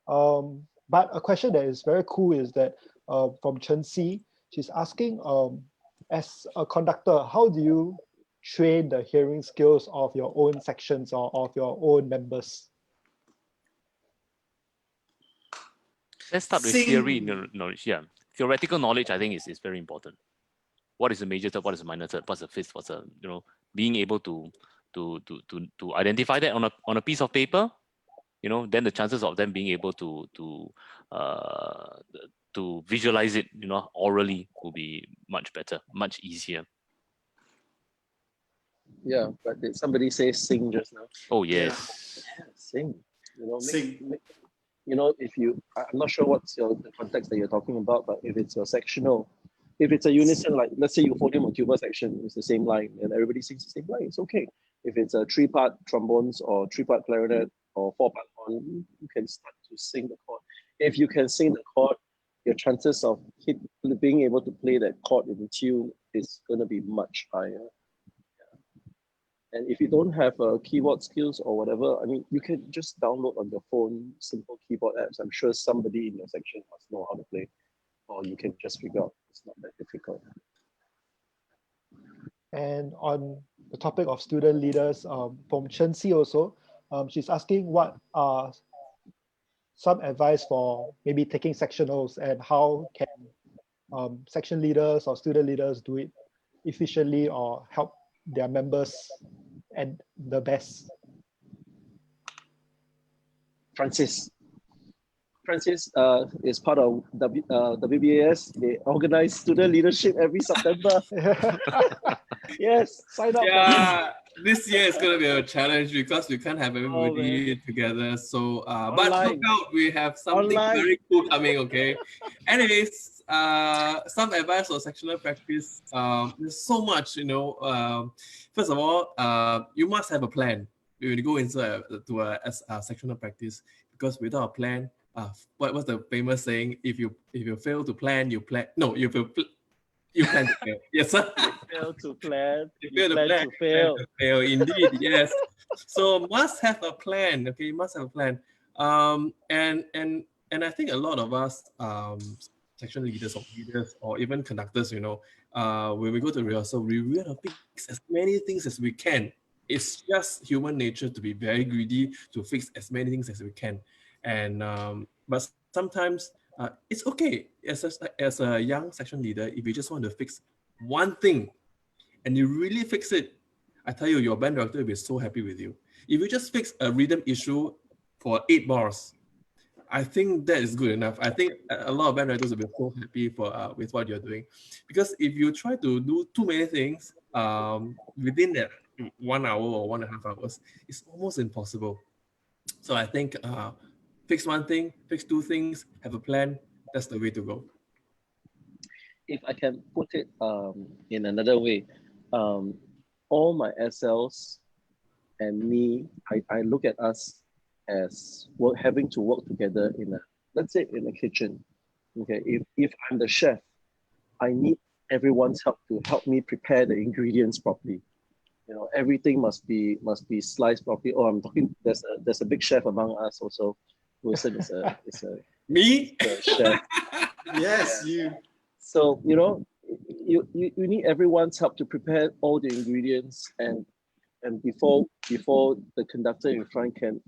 But a question that is very cool is that from Chen Si, she's asking, as a conductor, how do you train the hearing skills of your own sections or of your own members? Let's start with theory knowledge. Yeah, theoretical knowledge, I think, is very important. What is the major third? What is the minor third? What's the fifth? What's the being able to identify that on a piece of paper, then the chances of them being able to visualize it, orally will be much better, much easier. Yeah, but did somebody say sing just now? Oh yes, yeah, sing. Sing. If I'm not sure what's the context that you're talking about, but if it's your sectional, if it's a unison, like let's say euphonium or tuba section, it's the same line and everybody sings the same line, it's okay. If it's a 3-part trombones or 3-part clarinet or 4-part horn, you can start to sing the chord. If you can sing the chord, your chances of being able to play that chord in tune is going to be much higher. And if you don't have keyboard skills or whatever, I mean, you can just download on your phone simple keyboard apps. I'm sure somebody in your section must know how to play, or you can just figure out it's not that difficult. And on the topic of student leaders, from Chen Si also, she's asking what are some advice for maybe taking sectionals, and how can section leaders or student leaders do it efficiently or help their members and the best. Francis is part of WBAS. They organize student leadership every September. Yes, sign up. Yeah, this year is going to be a challenge because we can't have everybody together. So, but look out, we have something very cool coming. Okay. Anyways, some advice for sectional practice. There's so much, First of all, you must have a plan when you go into a sectional practice, because without a plan, what's the famous saying? If you fail to plan, you plan. No, You plan to fail. Yes, sir. Fail to plan. You You fail to plan plan, to fail. to fail. Indeed, yes. So must have a plan. Okay, you must have a plan. And I think a lot of us, section leaders or leaders or even conductors, when we go to rehearsal, we want to fix as many things as we can. It's just human nature to be very greedy to fix as many things as we can, and but sometimes it's okay as a young section leader if you just want to fix one thing and you really fix it. I tell you, your band director will be so happy with you. If you just fix a rhythm issue for 8 bars, I think that is good enough. I think a lot of band directors will be so happy with what you're doing, because if you try to do too many things within that 1 hour or 1.5 hours, it's almost impossible. So I think fix one thing, fix two things, have a plan. That's the way to go. If I can put it in another way, all my SLs and me, I look at us as having to work together let's say in a kitchen. Okay, if I'm the chef, I need everyone's help to help me prepare the ingredients properly. Everything must be sliced properly. Oh, I'm talking. There's a big chef among us also. Wilson is a Me? chef. Yes, you. So you need everyone's help to prepare all the ingredients and before the conductor in front can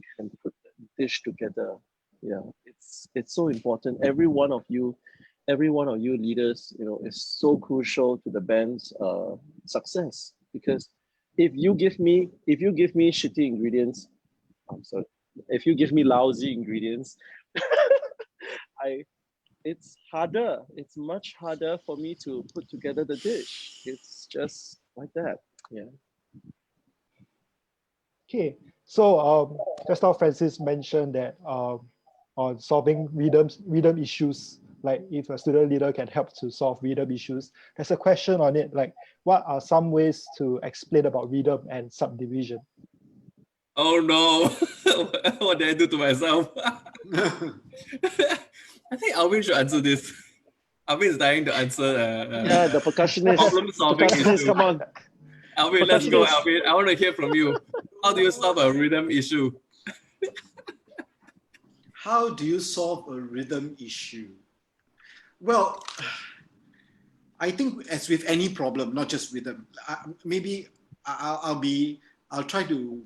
put the dish together. Yeah, it's so important. Every one of you leaders, is so crucial to the band's success, because if you give me shitty ingredients, I'm sorry, if you give me lousy ingredients, it's harder. It's much harder for me to put together the dish. It's just like that. Yeah. Okay, so just now Francis mentioned that on solving rhythm issues, like if a student leader can help to solve rhythm issues, there's a question on it, like what are some ways to explain about rhythm and subdivision? Oh no, what did I do to myself? I think Alvin should answer this. Alvin is dying to answer Yeah, the percussionist. problem-solving issue. Come on. Alvin, let's go, Percussionist. Alvin. I want to hear from you. How do you solve a rhythm issue? How do you solve a rhythm issue? Well, I think as with any problem, not just rhythm, maybe I'll try to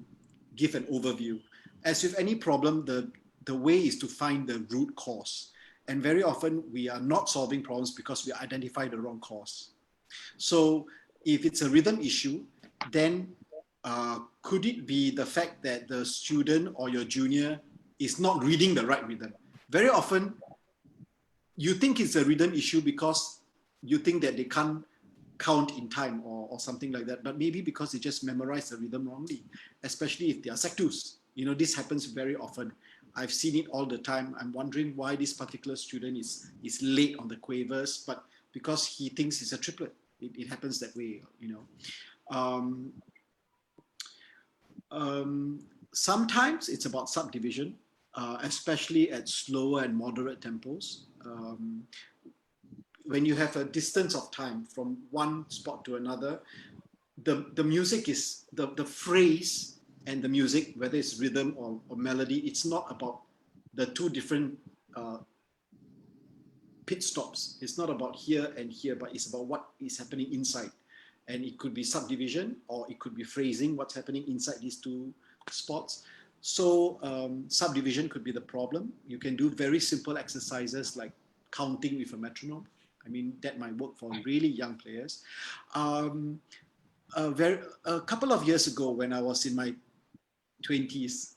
give an overview. As with any problem, the way is to find the root cause. And very often we are not solving problems because we identify the wrong cause. So if it's a rhythm issue, then could it be the fact that the student or your junior is not reading the right rhythm? Very often, you think it's a rhythm issue because you think that they can't count in time or something like that, but maybe because they just memorized the rhythm wrongly, especially if they are Sec 2s. This happens very often. I've seen it all the time. I'm wondering why this particular student is late on the quavers, but because he thinks it's a triplet. It happens that way, sometimes it's about subdivision, especially at slower and moderate tempos. When you have a distance of time from one spot to another, the music is, the phrase and the music, whether it's rhythm or melody, it's not about the two different pit stops. It's not about here and here, but it's about what is happening inside. And it could be subdivision or it could be phrasing, what's happening inside these two spots. So subdivision could be the problem. You can do very simple exercises like counting with a metronome. I mean, that might work for really young players. A couple of years ago, when I was in my 20s,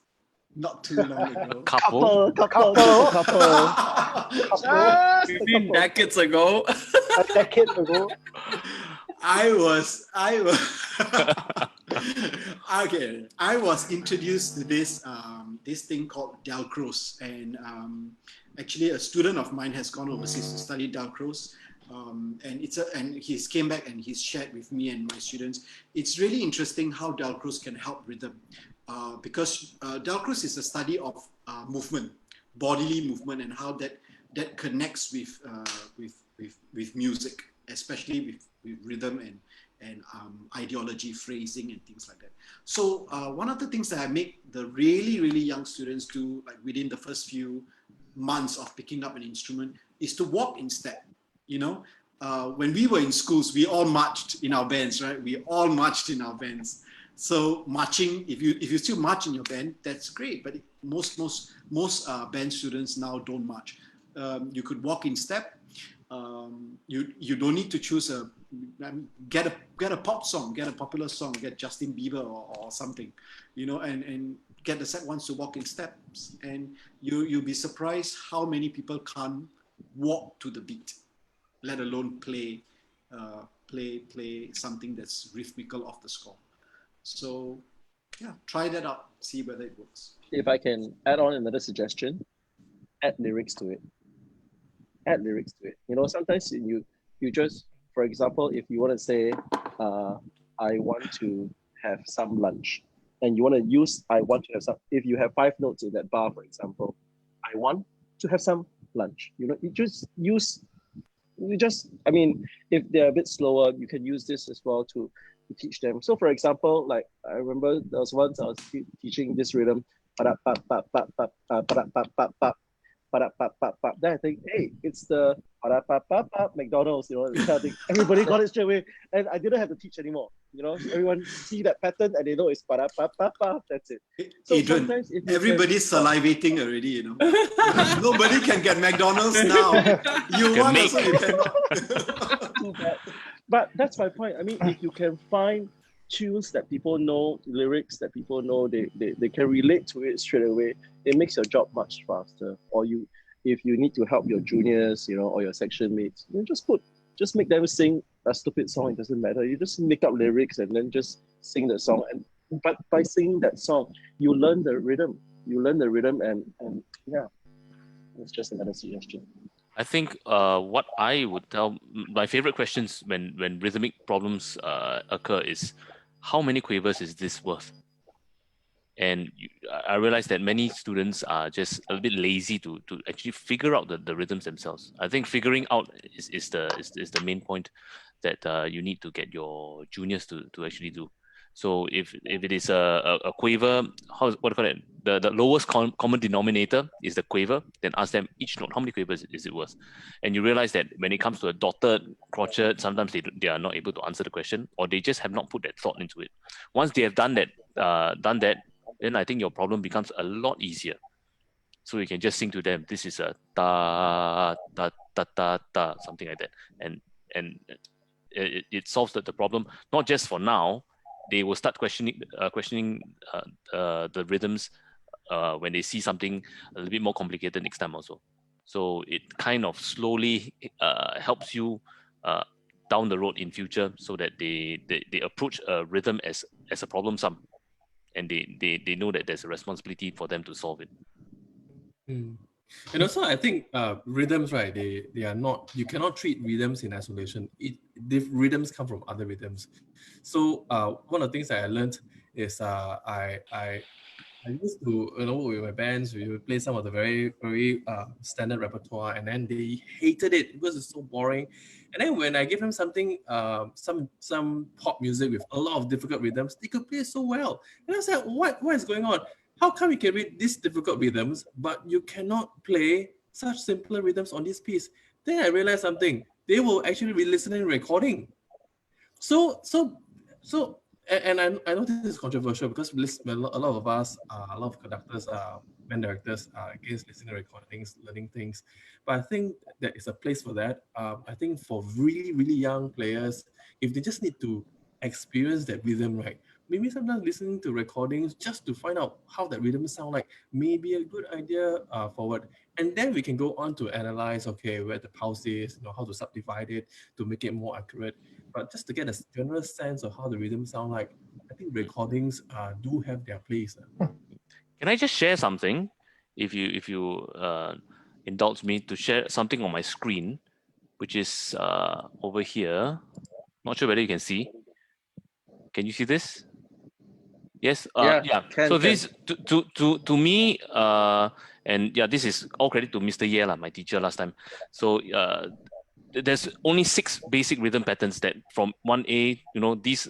not too long ago. Couple. Decades ago. A decade ago. I was okay. I was introduced to this this thing called Dalcroze, and actually a student of mine has gone overseas to study Dalcroze, and he's came back and he's shared with me and my students. It's really interesting how Dalcroze can help rhythm, because Dalcroze is a study of movement, bodily movement, and how that connects with music. especially with rhythm and ideology, phrasing, and things like that. So one of the things that I make the really, really young students do, like within the first few months of picking up an instrument, is to walk in step. You know, when we were in schools, we all marched in our bands, right? We all marched in our bands. So marching, if you still march in your band, that's great. But most band students now don't march. You could walk in step. You don't need to choose get a pop song, get a popular song, get Justin Bieber or something, you know, and get the set ones to walk in steps. And you'll be surprised how many people can't walk to the beat, let alone play something that's rhythmical off the score. So yeah, try that out, see whether it works. If I can add on another suggestion, add lyrics to it. Add lyrics to it. You know, sometimes you just, for example, if you want to say, I want to have some lunch, and you want to use, I want to have some, if you have 5 notes in that bar, for example, I want to have some lunch. You know, I mean, if they're a bit slower, you can use this as well to teach them. So for example, like I remember there was once I was teaching this rhythm, then I think, hey, it's the McDonald's, you know, kind of thing. Everybody got it straight away, and I didn't have to teach anymore. You know, everyone see that pattern and they know it's that's it. So Adrian, sometimes everybody's salivating already, you know. Nobody can get McDonald's now. You Can want make. also, you cannot. too bad. But that's my point. I mean, if you can find tunes that people know, lyrics that people know, they can relate to it straight away, it makes your job much faster. Or if you need to help your juniors, you know, or your section mates, you just make them sing a stupid song. It doesn't matter. You just make up lyrics and then just sing the song. But by singing that song, you learn the rhythm. And yeah, it's just another suggestion. I think what I would tell my favorite questions when rhythmic problems occur is, how many quavers is this worth? And I realized that many students are just a bit lazy to actually figure out the rhythms themselves. I think figuring out is the main point that you need to get your juniors to actually do. So if it is a quaver, what do you call it? The lowest common denominator is the quaver. Then ask them each note, how many quavers is it worth? And you realize that when it comes to a dotted, crotchet, sometimes they are not able to answer the question, or they just have not put that thought into it. Once they have done that, then I think your problem becomes a lot easier. So you can just sing to them. This is a ta ta ta ta ta, something like that, and it solves the problem. Not just for now. They will start questioning the rhythms when they see something a little bit more complicated next time also. So it kind of slowly helps you down the road in future, so that they approach a rhythm as a problem sum, and they know that there's a responsibility for them to solve it. And also, I think rhythms, right? They are not. You cannot treat rhythms in isolation. The rhythms come from other rhythms. So one of the things that I learned is I used to, you know, with my bands, we would play some of the very standard repertoire, and then they hated it because it's so boring. And then when I gave them something, some pop music with a lot of difficult rhythms, they could play so well. And I was like, what is going on? How come you can read these difficult rhythms, but you cannot play such simpler rhythms on this piece? Then I realized something. They will actually be listening and recording. So, and I know this is controversial because a lot of us, a lot of conductors, band directors are against listening to recordings, learning things. But I think there is a place for that. I think for really, really young players, if they just need to experience that rhythm, right? Maybe sometimes listening to recordings just to find out how that rhythm sound like may be a good idea forward. And then we can go on to analyze, okay, where the pulse is, you know, how to subdivide it to make it more accurate. But just to get a general sense of how the rhythm sound like, I think recordings do have their place. Can I just share something? If you indulge me to share something on my screen, which is over here. Not sure whether you can see. Can you see this? Yes. Yeah. So this to me, and yeah, this is all credit to Mr. Ye, my teacher last time. So there's only 6 basic rhythm patterns that from 1A, you know, these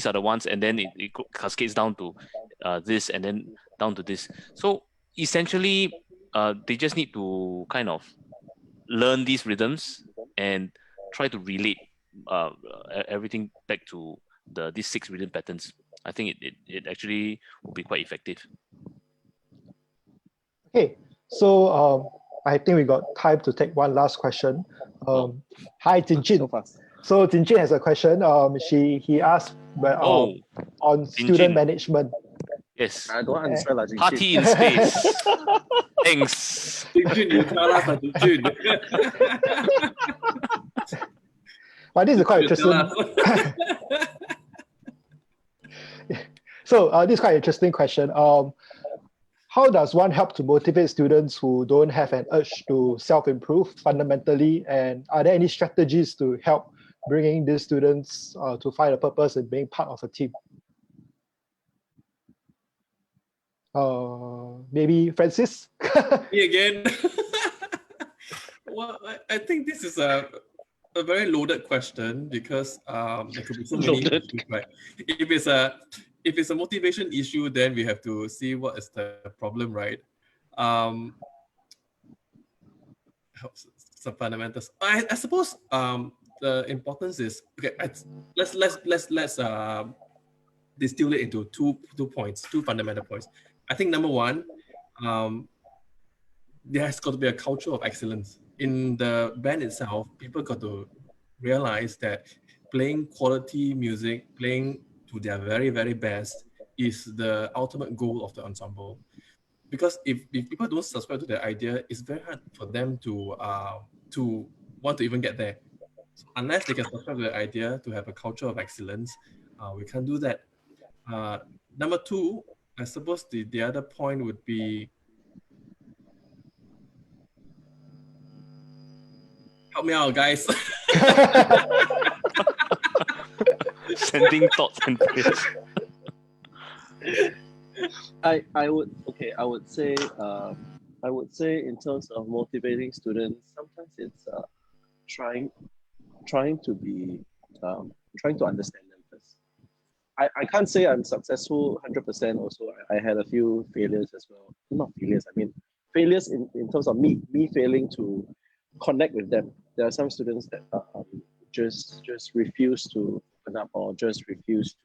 are the ones, and then it cascades down to this, and then down to this. So essentially, they just need to kind of learn these rhythms and try to relate everything back to these 6 rhythm patterns. I think it actually will be quite effective. Okay, so I think we got time to take one last question. Hi, Jinjin. So fast. So Jinjin has a question. He asked on student Jinjin. management. Yes. I don't answer lah, Jing Jin. Party in space. Thanks. Jinjin, you tell us, Jinjin. But this is quite You tell interesting. us. So this is quite interesting question. How does one help to motivate students who don't have an urge to self-improve fundamentally? And are there any strategies to help bringing these students to find a purpose and being part of a team? Maybe Francis? Me again. Well, I think this is a very loaded question because there could be so many issues, right? If it's a motivation issue, then we have to see what is the problem, right? Some fundamentals. I suppose the importance is okay. Let's distill it into two points, 2 fundamental points. I think number one, there has got to be a culture of excellence in the band itself. People got to realize that playing quality music, playing to their very, very best is the ultimate goal of the ensemble. Because if people don't subscribe to the idea, it's very hard for them to want to even get there. So unless they can subscribe to the idea to have a culture of excellence, we can't do that. Number 2, I suppose the other point would be help me out, guys. Sending thoughts and prayers. I would say in terms of motivating students, sometimes it's trying to understand them first. I can't say I'm successful 100%. Also, I had a few failures as well. Not failures, I mean failures in terms of me failing to connect with them. There are some students that just refuse to open up or just refuse to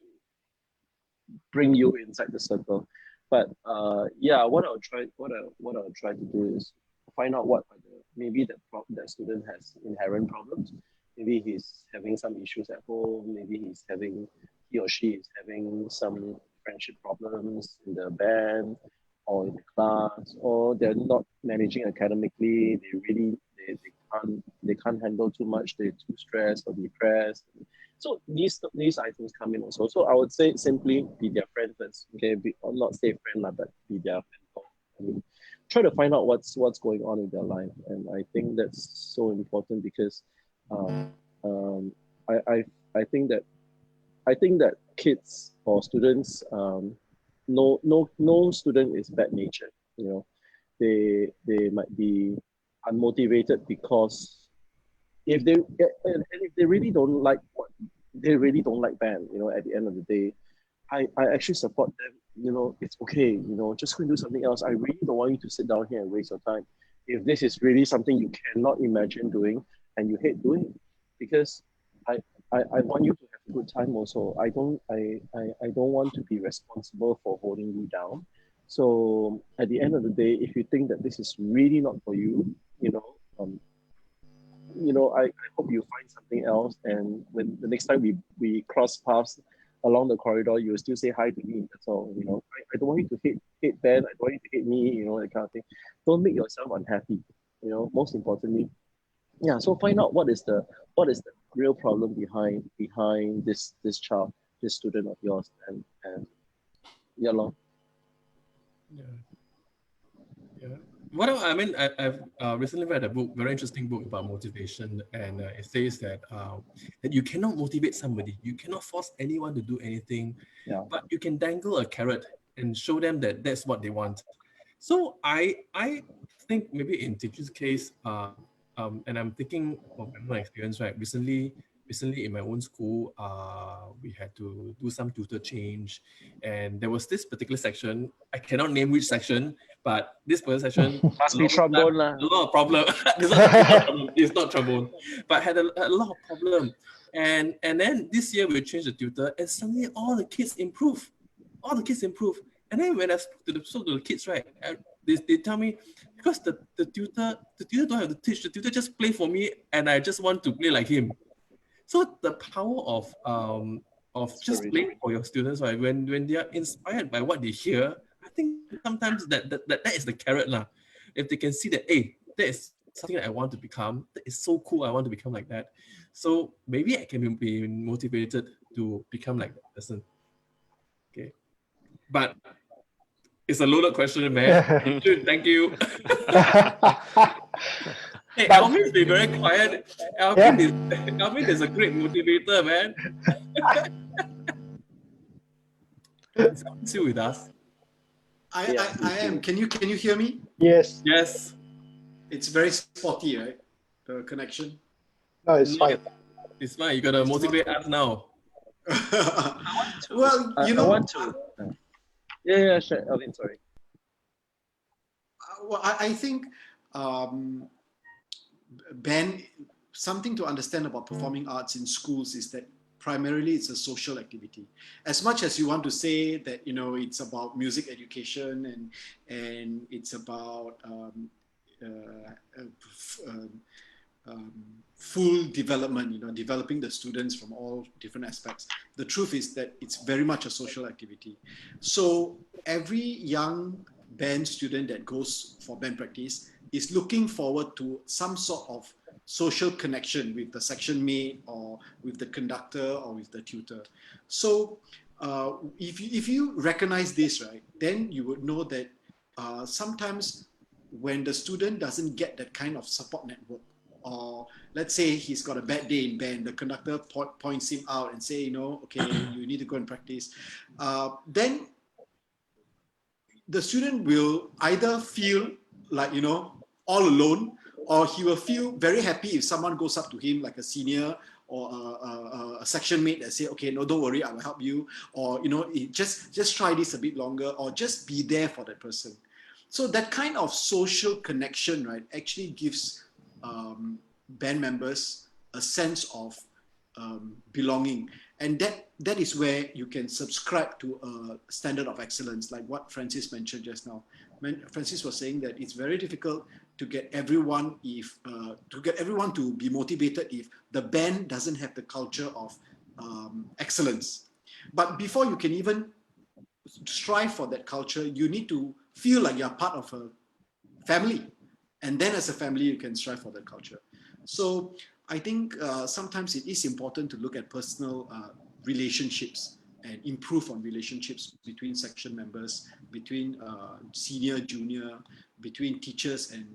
bring you inside the circle. But what I'll try to do is find out what maybe that student has inherent problems. Maybe he's having some issues at home. Maybe he or she is having some friendship problems in the band or in the class, or they're not managing academically. They can't handle too much. They're too stressed or depressed. So these items come in also. So I would say simply be their friend first. Okay, or not say friend, but be their mentor. I mean, try to find out what's going on in their life, and I think that's so important because I think that kids or students, no student is bad natured. You know, they might be unmotivated because if they really don't like band, you know, at the end of the day, I actually support them. You know, it's okay. You know, just go and do something else. I really don't want you to sit down here and waste your time. If this is really something you cannot imagine doing and you hate doing it, because I want you to have a good time also. I don't want to be responsible for holding you down. So at the end of the day, if you think that this is really not for you, I hope you find something else. And when the next time we cross paths along the corridor, you will still say hi to me. That's all. You know, I don't want you to hate Ben. I don't want you to hate me. You know, that kind of thing. Don't make yourself unhappy. You know, most importantly, yeah. So find out what is the real problem behind this child, this student of yours, and yeah, lor. Yeah. I've recently read a book, very interesting book about motivation, and it says that you cannot motivate somebody, you cannot force anyone to do anything, but you can dangle a carrot and show them that that's what they want. So I think maybe in Teacher's case, and I'm thinking of my own experience, right? Recently in my own school, we had to do some tutor change, and there was this particular section. I cannot name which section, but this particular section Must be trombone lah. a lot of problem. It's not trombone, but had a lot of problem. And then this year we changed the tutor, and suddenly all the kids improve. All the kids improve. And then when I spoke to the kids, right, they tell me, because the tutor don't have to teach, the tutor just play for me, and I just want to play like him. So the power of just playing for your students, right? When they are inspired by what they hear, I think sometimes that is the carrot lah. If they can see that, hey, that is something that I want to become, that is so cool, I want to become like that. So maybe I can be motivated to become like that person. Okay. But it's a loaded question, man. Dude, thank you. Hey, Alvin's been very quiet. Alvin is a great motivator, man. Is Alvin still with us? I am. Can you hear me? Yes. Yes. It's very spotty, right? The connection. No, it's fine. It's fine. You gotta motivate us now. Well, you know, I want to. Yeah, sure. Alvin, sorry. Well, I think Ben, something to understand about performing arts in schools is that primarily it's a social activity. As much as you want to say that, you know, it's about music education and it's about full development, you know, developing the students from all different aspects. The truth is that it's very much a social activity. So every young band student that goes for band practice is looking forward to some sort of social connection with the section mate or with the conductor or with the tutor. So if you recognize this, right, then you would know that sometimes when the student doesn't get that kind of support network, or let's say he's got a bad day in band, the conductor points him out and say, you know, okay, you need to go and practice, then the student will either feel like, you know, all alone, or he will feel very happy if someone goes up to him like a senior or a section mate that say, okay, no, don't worry, I will help you, or, you know, just try this a bit longer, or just be there for that person. So that kind of social connection, right, actually gives band members a sense of belonging. And that is where you can subscribe to a standard of excellence, like what Francis mentioned just now. Francis was saying that it's very difficult to get everyone to be motivated if the band doesn't have the culture of excellence. But before you can even strive for that culture, you need to feel like you're part of a family. And then as a family, you can strive for that culture. So I think sometimes it is important to look at personal relationships and improve on relationships between section members, between senior, junior, between teachers and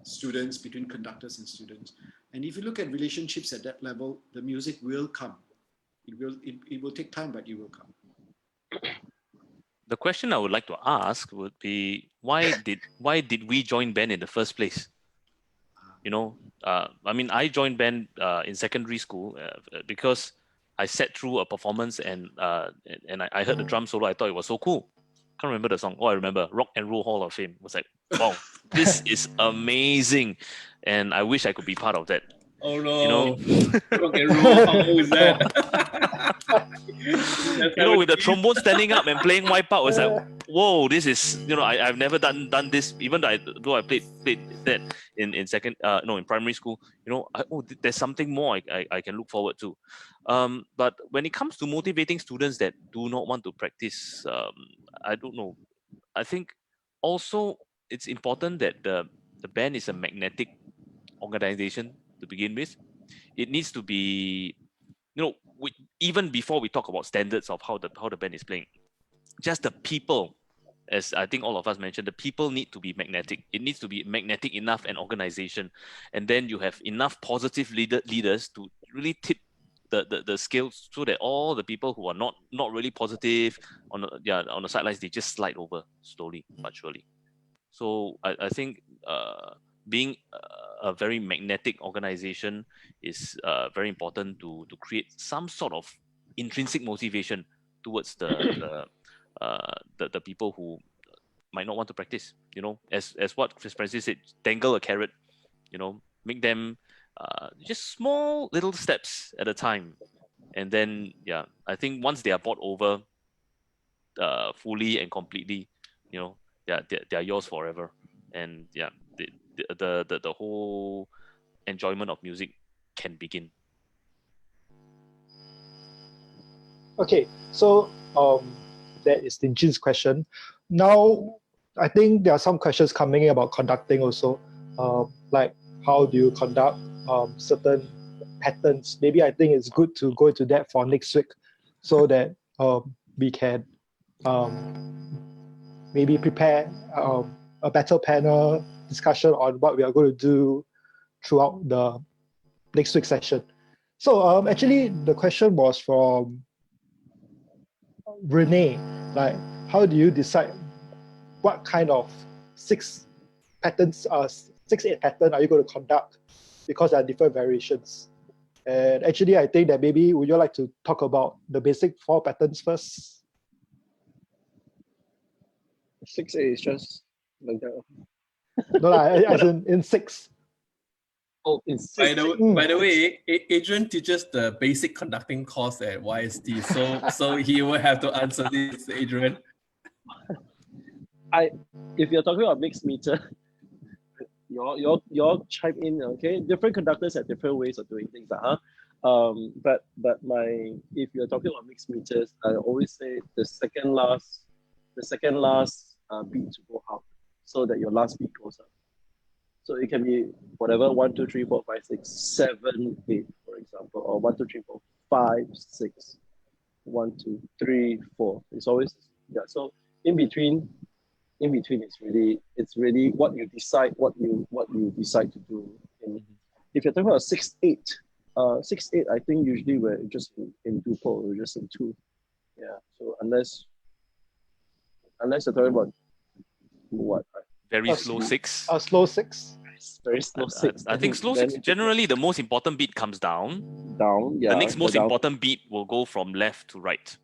students, between conductors and students. And if you look at relationships at that level, the music will come. It will take time, but it will come. The question I would like to ask would be, why did we join band in the first place? You know, I mean, I joined band in secondary school because I sat through a performance and I heard the drum solo. I thought it was so cool. Can't remember the song. Oh, I remember Rock and Roll Hall of Fame. It was like, wow, this is amazing, and I wish I could be part of that. Oh no! You know, Rock and roll. How is that? you know, with the trombone standing up and playing Wipeout, was like, whoa, this is, you know, I've never done this. Even though I played that in primary school. You know, there's something more I can look forward to. But when it comes to motivating students that do not want to practice, I don't know. I think also it's important that the band is a magnetic organization to begin with. It needs to be, you know, even before we talk about standards of how the band is playing, just the people, as I think all of us mentioned, the people need to be magnetic. It needs to be magnetic enough, an organization, and then you have enough positive leaders to really tip the scales, so that all the people who are not really positive on the sidelines, they just slide over slowly but surely. So I think being a very magnetic organization is very important to create some sort of intrinsic motivation towards the people who might not want to practice. You know, as what Chris Francis said, dangle a carrot. You know, make them just small little steps at a time, and then yeah, I think once they are bought over fully and completely, you know, they're yours forever, and yeah, the whole enjoyment of music can begin. Okay, so that is Dinjin's question. Now, I think there are some questions coming in about conducting also, like how do you conduct certain patterns? Maybe I think it's good to go into that for next week, so that we can maybe prepare a better panel discussion on what we are going to do throughout the next week's session. So actually, the question was from Renee, like how do you decide what kind of 6/8 pattern are you going to conduct, because there are different variations. And actually I think that maybe would you like to talk about the basic 4 patterns first? 6/8 is just like that. No, as in 6. Oh, in By 6. the way, Adrian teaches the basic conducting course at YST, so he will have to answer this, Adrian. If you're talking about mixed meter, y'all chime in, okay? Different conductors have different ways of doing things, But if you're talking about mixed meters, I always say the second last beat to go up, so that your last beat goes up. So it can be whatever 1, 2, 3, 4, 5, 6, 7, 8, for example, or 1, 2, 3, 4, 5, 6, 1, 2, 3, 4. It's always So in between it's really what you decide to do. If you're talking about 6/8, 6/8, I think usually we're just in duple, we're just in 2. Yeah. So unless you're talking about what? Very slow 6. A slow 6. Very slow 6. I think slow 6, generally the most important beat comes down. Yeah. The next most important beat will go from left to right.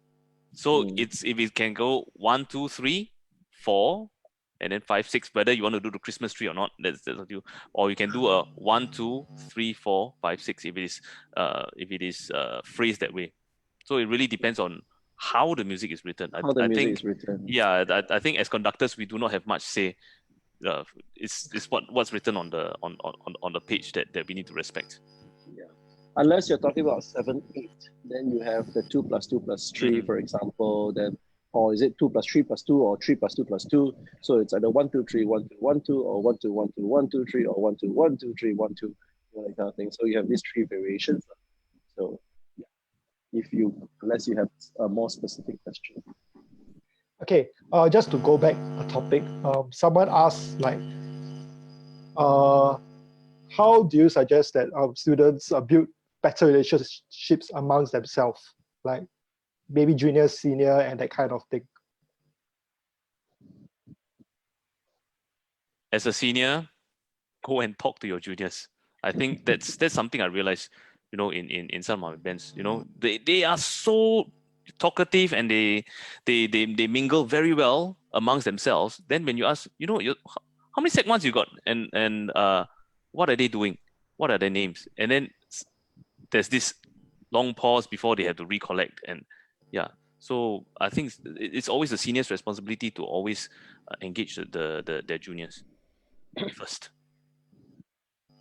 So if it can go 1, 2, 3, 4, and then 5, 6, whether you want to do the Christmas tree or not, that's up to you. Or you can do a 1, 2, 3, 4, 5, 6 if it is phrased that way. So it really depends on how the music is written. How the music is written. Yeah, I think as conductors we do not have much say. It's what's written on the page that we need to respect. Yeah. Unless you're talking about 7/8, then you have the 2 + 2 + 3, for example. Then, or is it 2 + 3 + 2, or 3 + 2 + 2? So it's either 1, 2, 3, 1, 2, 1, 2, or 1, 2, 1, 2, 1, 2, 3, or 1, 2, 1, 2, 3, 1, 2, that kind of thing. So you have these 3 variations. So yeah, unless you have a more specific question. Okay, just to go back a topic, someone asked like, how do you suggest that students build better relationships amongst themselves, like maybe junior, senior, and that kind of thing? As a senior, go and talk to your juniors. I think that's something I realized, you know, in some of my bands. You know, they are so talkative and they mingle very well amongst themselves. Then when you ask, you know, how many sec ones you got, and what are they doing? What are their names? And then there's this long pause before they have to recollect. And yeah, so I think it's always the senior's responsibility to always engage their juniors first.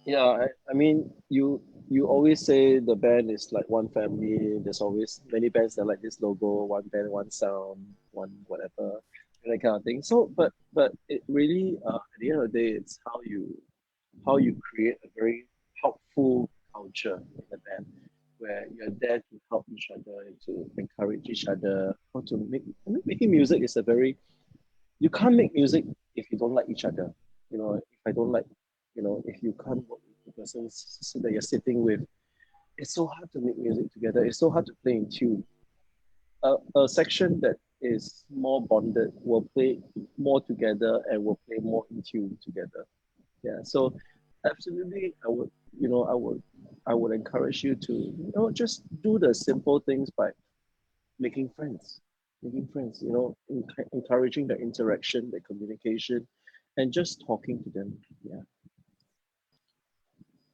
Yeah, I mean, you always say the band is like one family. There's always many bands that like this logo, one band, one sound, one whatever, that kind of thing. So, but it really, at the end of the day, it's how you create a very helpful culture in the band, where you're there to help each other, to encourage each other, how to making music is you can't make music if you don't like each other. You know, if I don't like, if you can't work with the person that you're sitting with, it's so hard to make music together. It's so hard to play in tune. A section that is more bonded will play more together and will play more in tune together. Yeah. So absolutely, I would, I would encourage you to, just do the simple things by making friends, encouraging the interaction, the communication, and just talking to them. Yeah.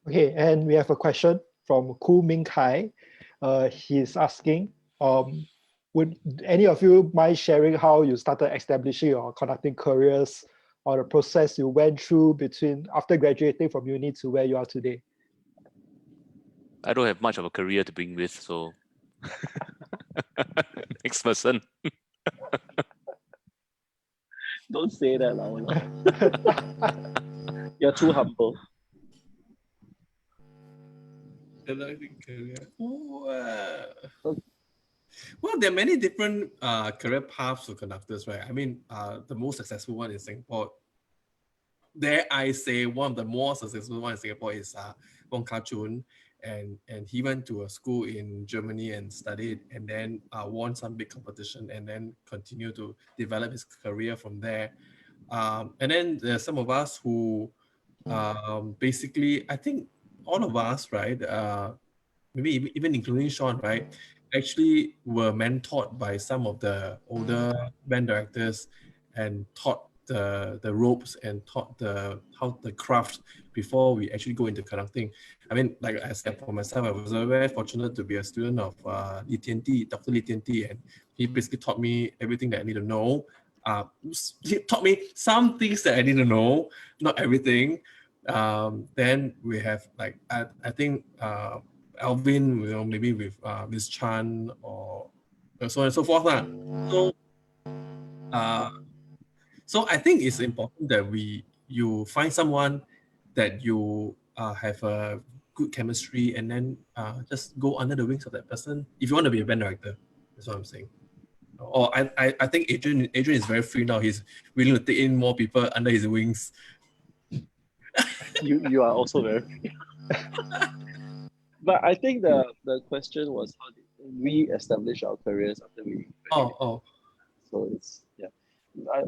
Okay, and we have a question from Ku Ming Kai. He's asking, would any of you mind sharing how you started establishing or conducting careers, or the process you went through between after graduating from uni to where you are today? I don't have much of a career to bring with, so next person. Don't say that, Lau. You're too humble. Conducting career. Well, there are many different career paths for conductors, right? I mean, the most successful one in Singapore, dare I say, one of the more successful one in Singapore is Wong Kah Chun, and he went to a school in Germany and studied, and then won some big competition, and then continued to develop his career from there. And then there's some of us who basically, I think all of us, right? Maybe even including Sean, right? Actually were mentored by some of the older band directors and taught the ropes and taught how the craft before we actually go into conducting. I mean, like I said, for myself, I was very fortunate to be a student of Li Tian-Ti, Dr. Li Tian-Ti, and he basically taught me everything that I need to know. He taught me some things that I didn't know, not everything. Then we have like I think Alvin, maybe with Miss Chan or so on and so forth. So, uh, so I think it's important that you find someone that you have a good chemistry, and then just go under the wings of that person if you want to be a band director. That's what I'm saying. Or I think Adrian is very free now. He's willing to take in more people under his wings. You are also very. But I think the question was, how did we establish our careers after we graduated? Oh. So it's, yeah. I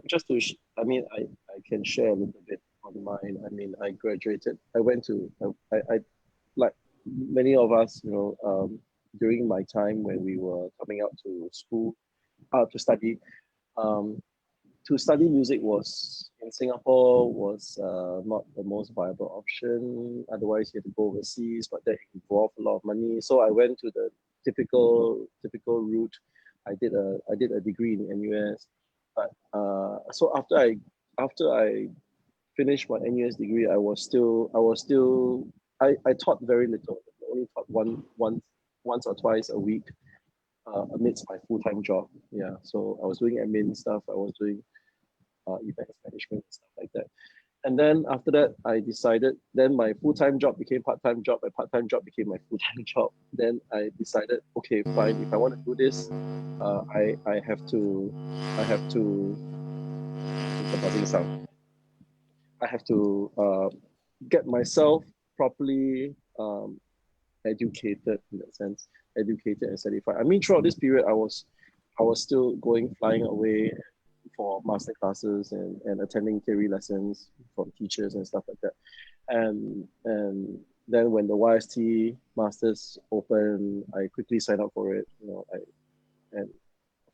mean, I can share a little bit on mine. I mean, I graduated. I went to I like many of us, during my time when we were coming out to school, to study. Um, to study music was in Singapore was not the most viable option. Otherwise, you had to go overseas, but that involved a lot of money. So I went to the typical route. I did a degree in NUS, but so after I finished my NUS degree, I taught very little. I only taught once or twice a week amidst my full-time job. Yeah, so I was doing admin stuff. I was doing events management and stuff like that. And then after that, I decided, then my full-time job became part-time job, my part-time job became my full-time job. Then I decided, okay, fine, if I want to do this, I have to, it's a buzzing sound. I have to get myself properly educated in that sense, educated and certified. I mean, throughout this period, I was still flying away for master classes and attending theory lessons from teachers and stuff like that. And then when the YST masters opened, I quickly signed up for it. And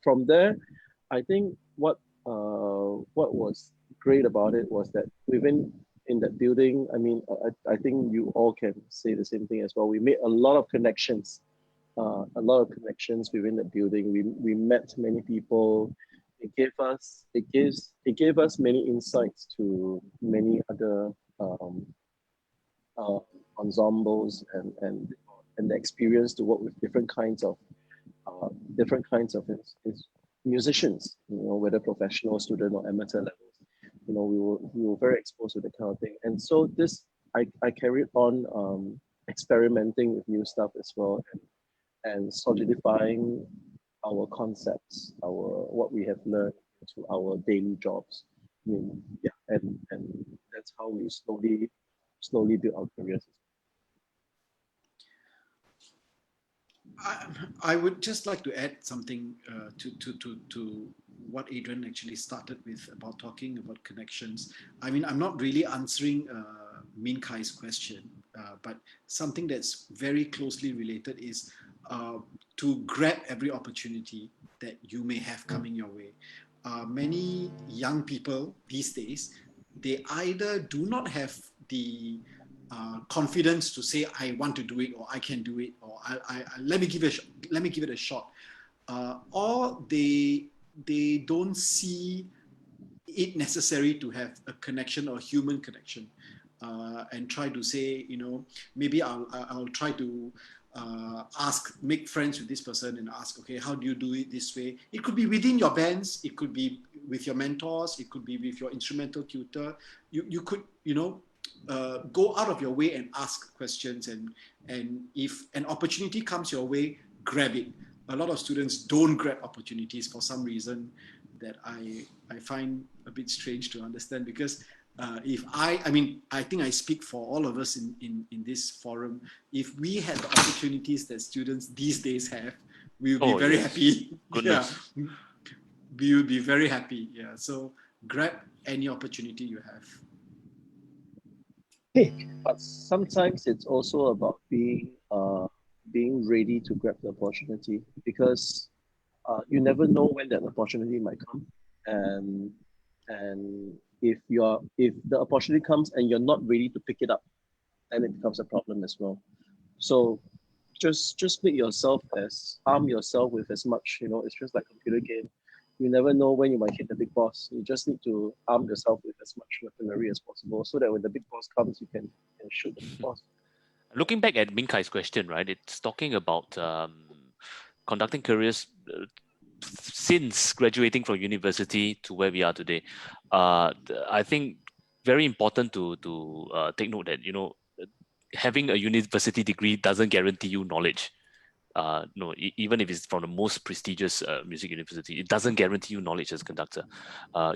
from there, I think what was great about it was that within in that building, I mean, I think you all can say the same thing as well. We made a lot of connections, within the building. We met many people. It gave us many insights to many other ensembles and the experience to work with different kinds of musicians, whether professional, student, or amateur levels. We were very exposed to that kind of thing, and so I carried on experimenting with new stuff as well, and solidifying our concepts, what we have learned to our daily jobs. I mean, yeah, and that's how we slowly build our careers. I would just like to add something to what Adrian actually started with about talking about connections. I mean, I'm not really answering Min Kai's question, but something that's very closely related is to grab every opportunity that you may have coming your way. Many young people these days, they either do not have the confidence to say I want to do it, or I can do it, or let me give it a shot, or they don't see it necessary to have a connection or human connection, and try to say, maybe I'll try to make friends with this person and ask, okay, how do you do it this way? It could be within your bands, it could be with your mentors, it could be with your instrumental tutor. You could, go out of your way and ask questions, and if an opportunity comes your way, grab it. A lot of students don't grab opportunities for some reason that I find a bit strange to understand, because I think I speak for all of us in this forum. If we had the opportunities that students these days have, we will be very happy. Goodness. Yeah, we will be very happy. Yeah, so grab any opportunity you have. But sometimes it's also about being ready to grab the opportunity, because you never know when that opportunity might come, and if the opportunity comes and you're not ready to pick it up, then it becomes a problem as well. So just arm yourself with as much, it's just like a computer game. You never know when you might hit the big boss. You just need to arm yourself with as much weaponry as possible, so that when the big boss comes, you can shoot the big boss. Looking back at Min Kai's question, right, it's talking about conducting careers since graduating from university to where we are today. I think very important to take note that, having a university degree doesn't guarantee you knowledge. No, even if it's from the most prestigious music university, it doesn't guarantee you knowledge as a conductor.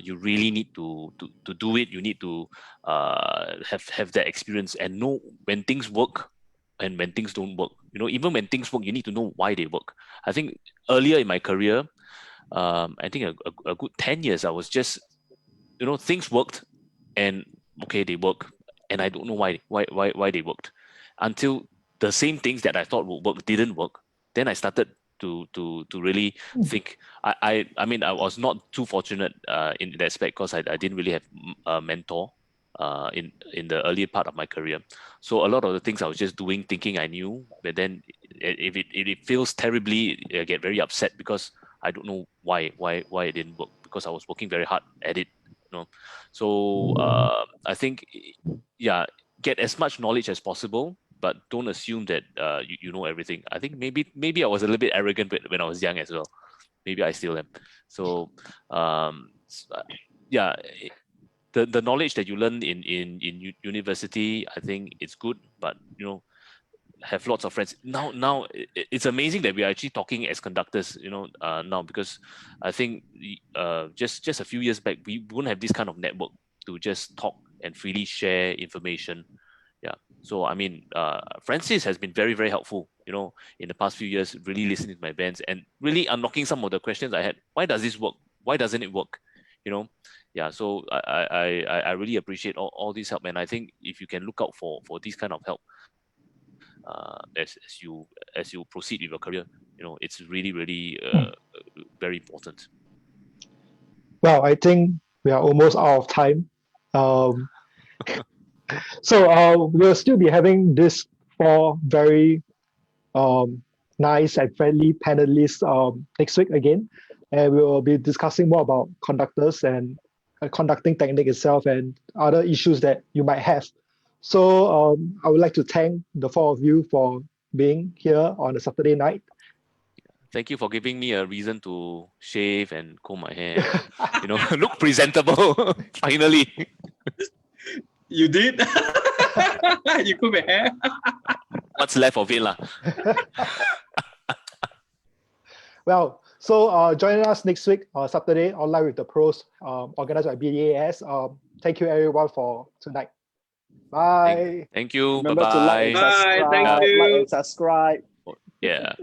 You really need to do it. You need to have that experience and know when things work and when things don't work. Even when things work, you need to know why they work. I think earlier in my career, I think a good 10 years, I was just, things worked, and okay, they work, and I don't know why they worked, until the same things that I thought would work didn't work. Then I started to really think. I mean, I was not too fortunate in that aspect, because I didn't really have a mentor in the early part of my career. So a lot of the things I was just doing, thinking I knew, but then if it fails terribly, I get very upset, because I don't know why it didn't work, because I was working very hard at it. So I think, get as much knowledge as possible, but don't assume that you know everything. I think maybe I was a little bit arrogant when I was young as well. Maybe I still am. So the knowledge that you learn in university, I think it's good, but have lots of friends. Now it's amazing that we are actually talking as conductors, now, because I think just a few years back, we wouldn't have this kind of network to just talk and freely share information. Yeah. So I mean, Francis has been very, very helpful, in the past few years, really listening to my bands and really unlocking some of the questions I had. Why does this work? Why doesn't it work? Yeah. So I really appreciate all this help, and I think if you can look out for this kind of help as you proceed with your career, it's really, really very important. Well, I think we are almost out of time. So we'll still be having these 4 very nice and friendly panelists next week again, and we will be discussing more about conductors and conducting technique itself and other issues that you might have. So I would like to thank the 4 of you for being here on a Saturday night. Thank you for giving me a reason to shave and comb my hair, look presentable. Finally. You did? You could be hair. What's left of it, lah? Well, so join us next week, Saturday, Online with the Pros, organized by BDAS. Thank you everyone for tonight. Bye. Thank you. Remember Bye-bye. to like and subscribe. Bye. Thank you. Like and subscribe. Yeah.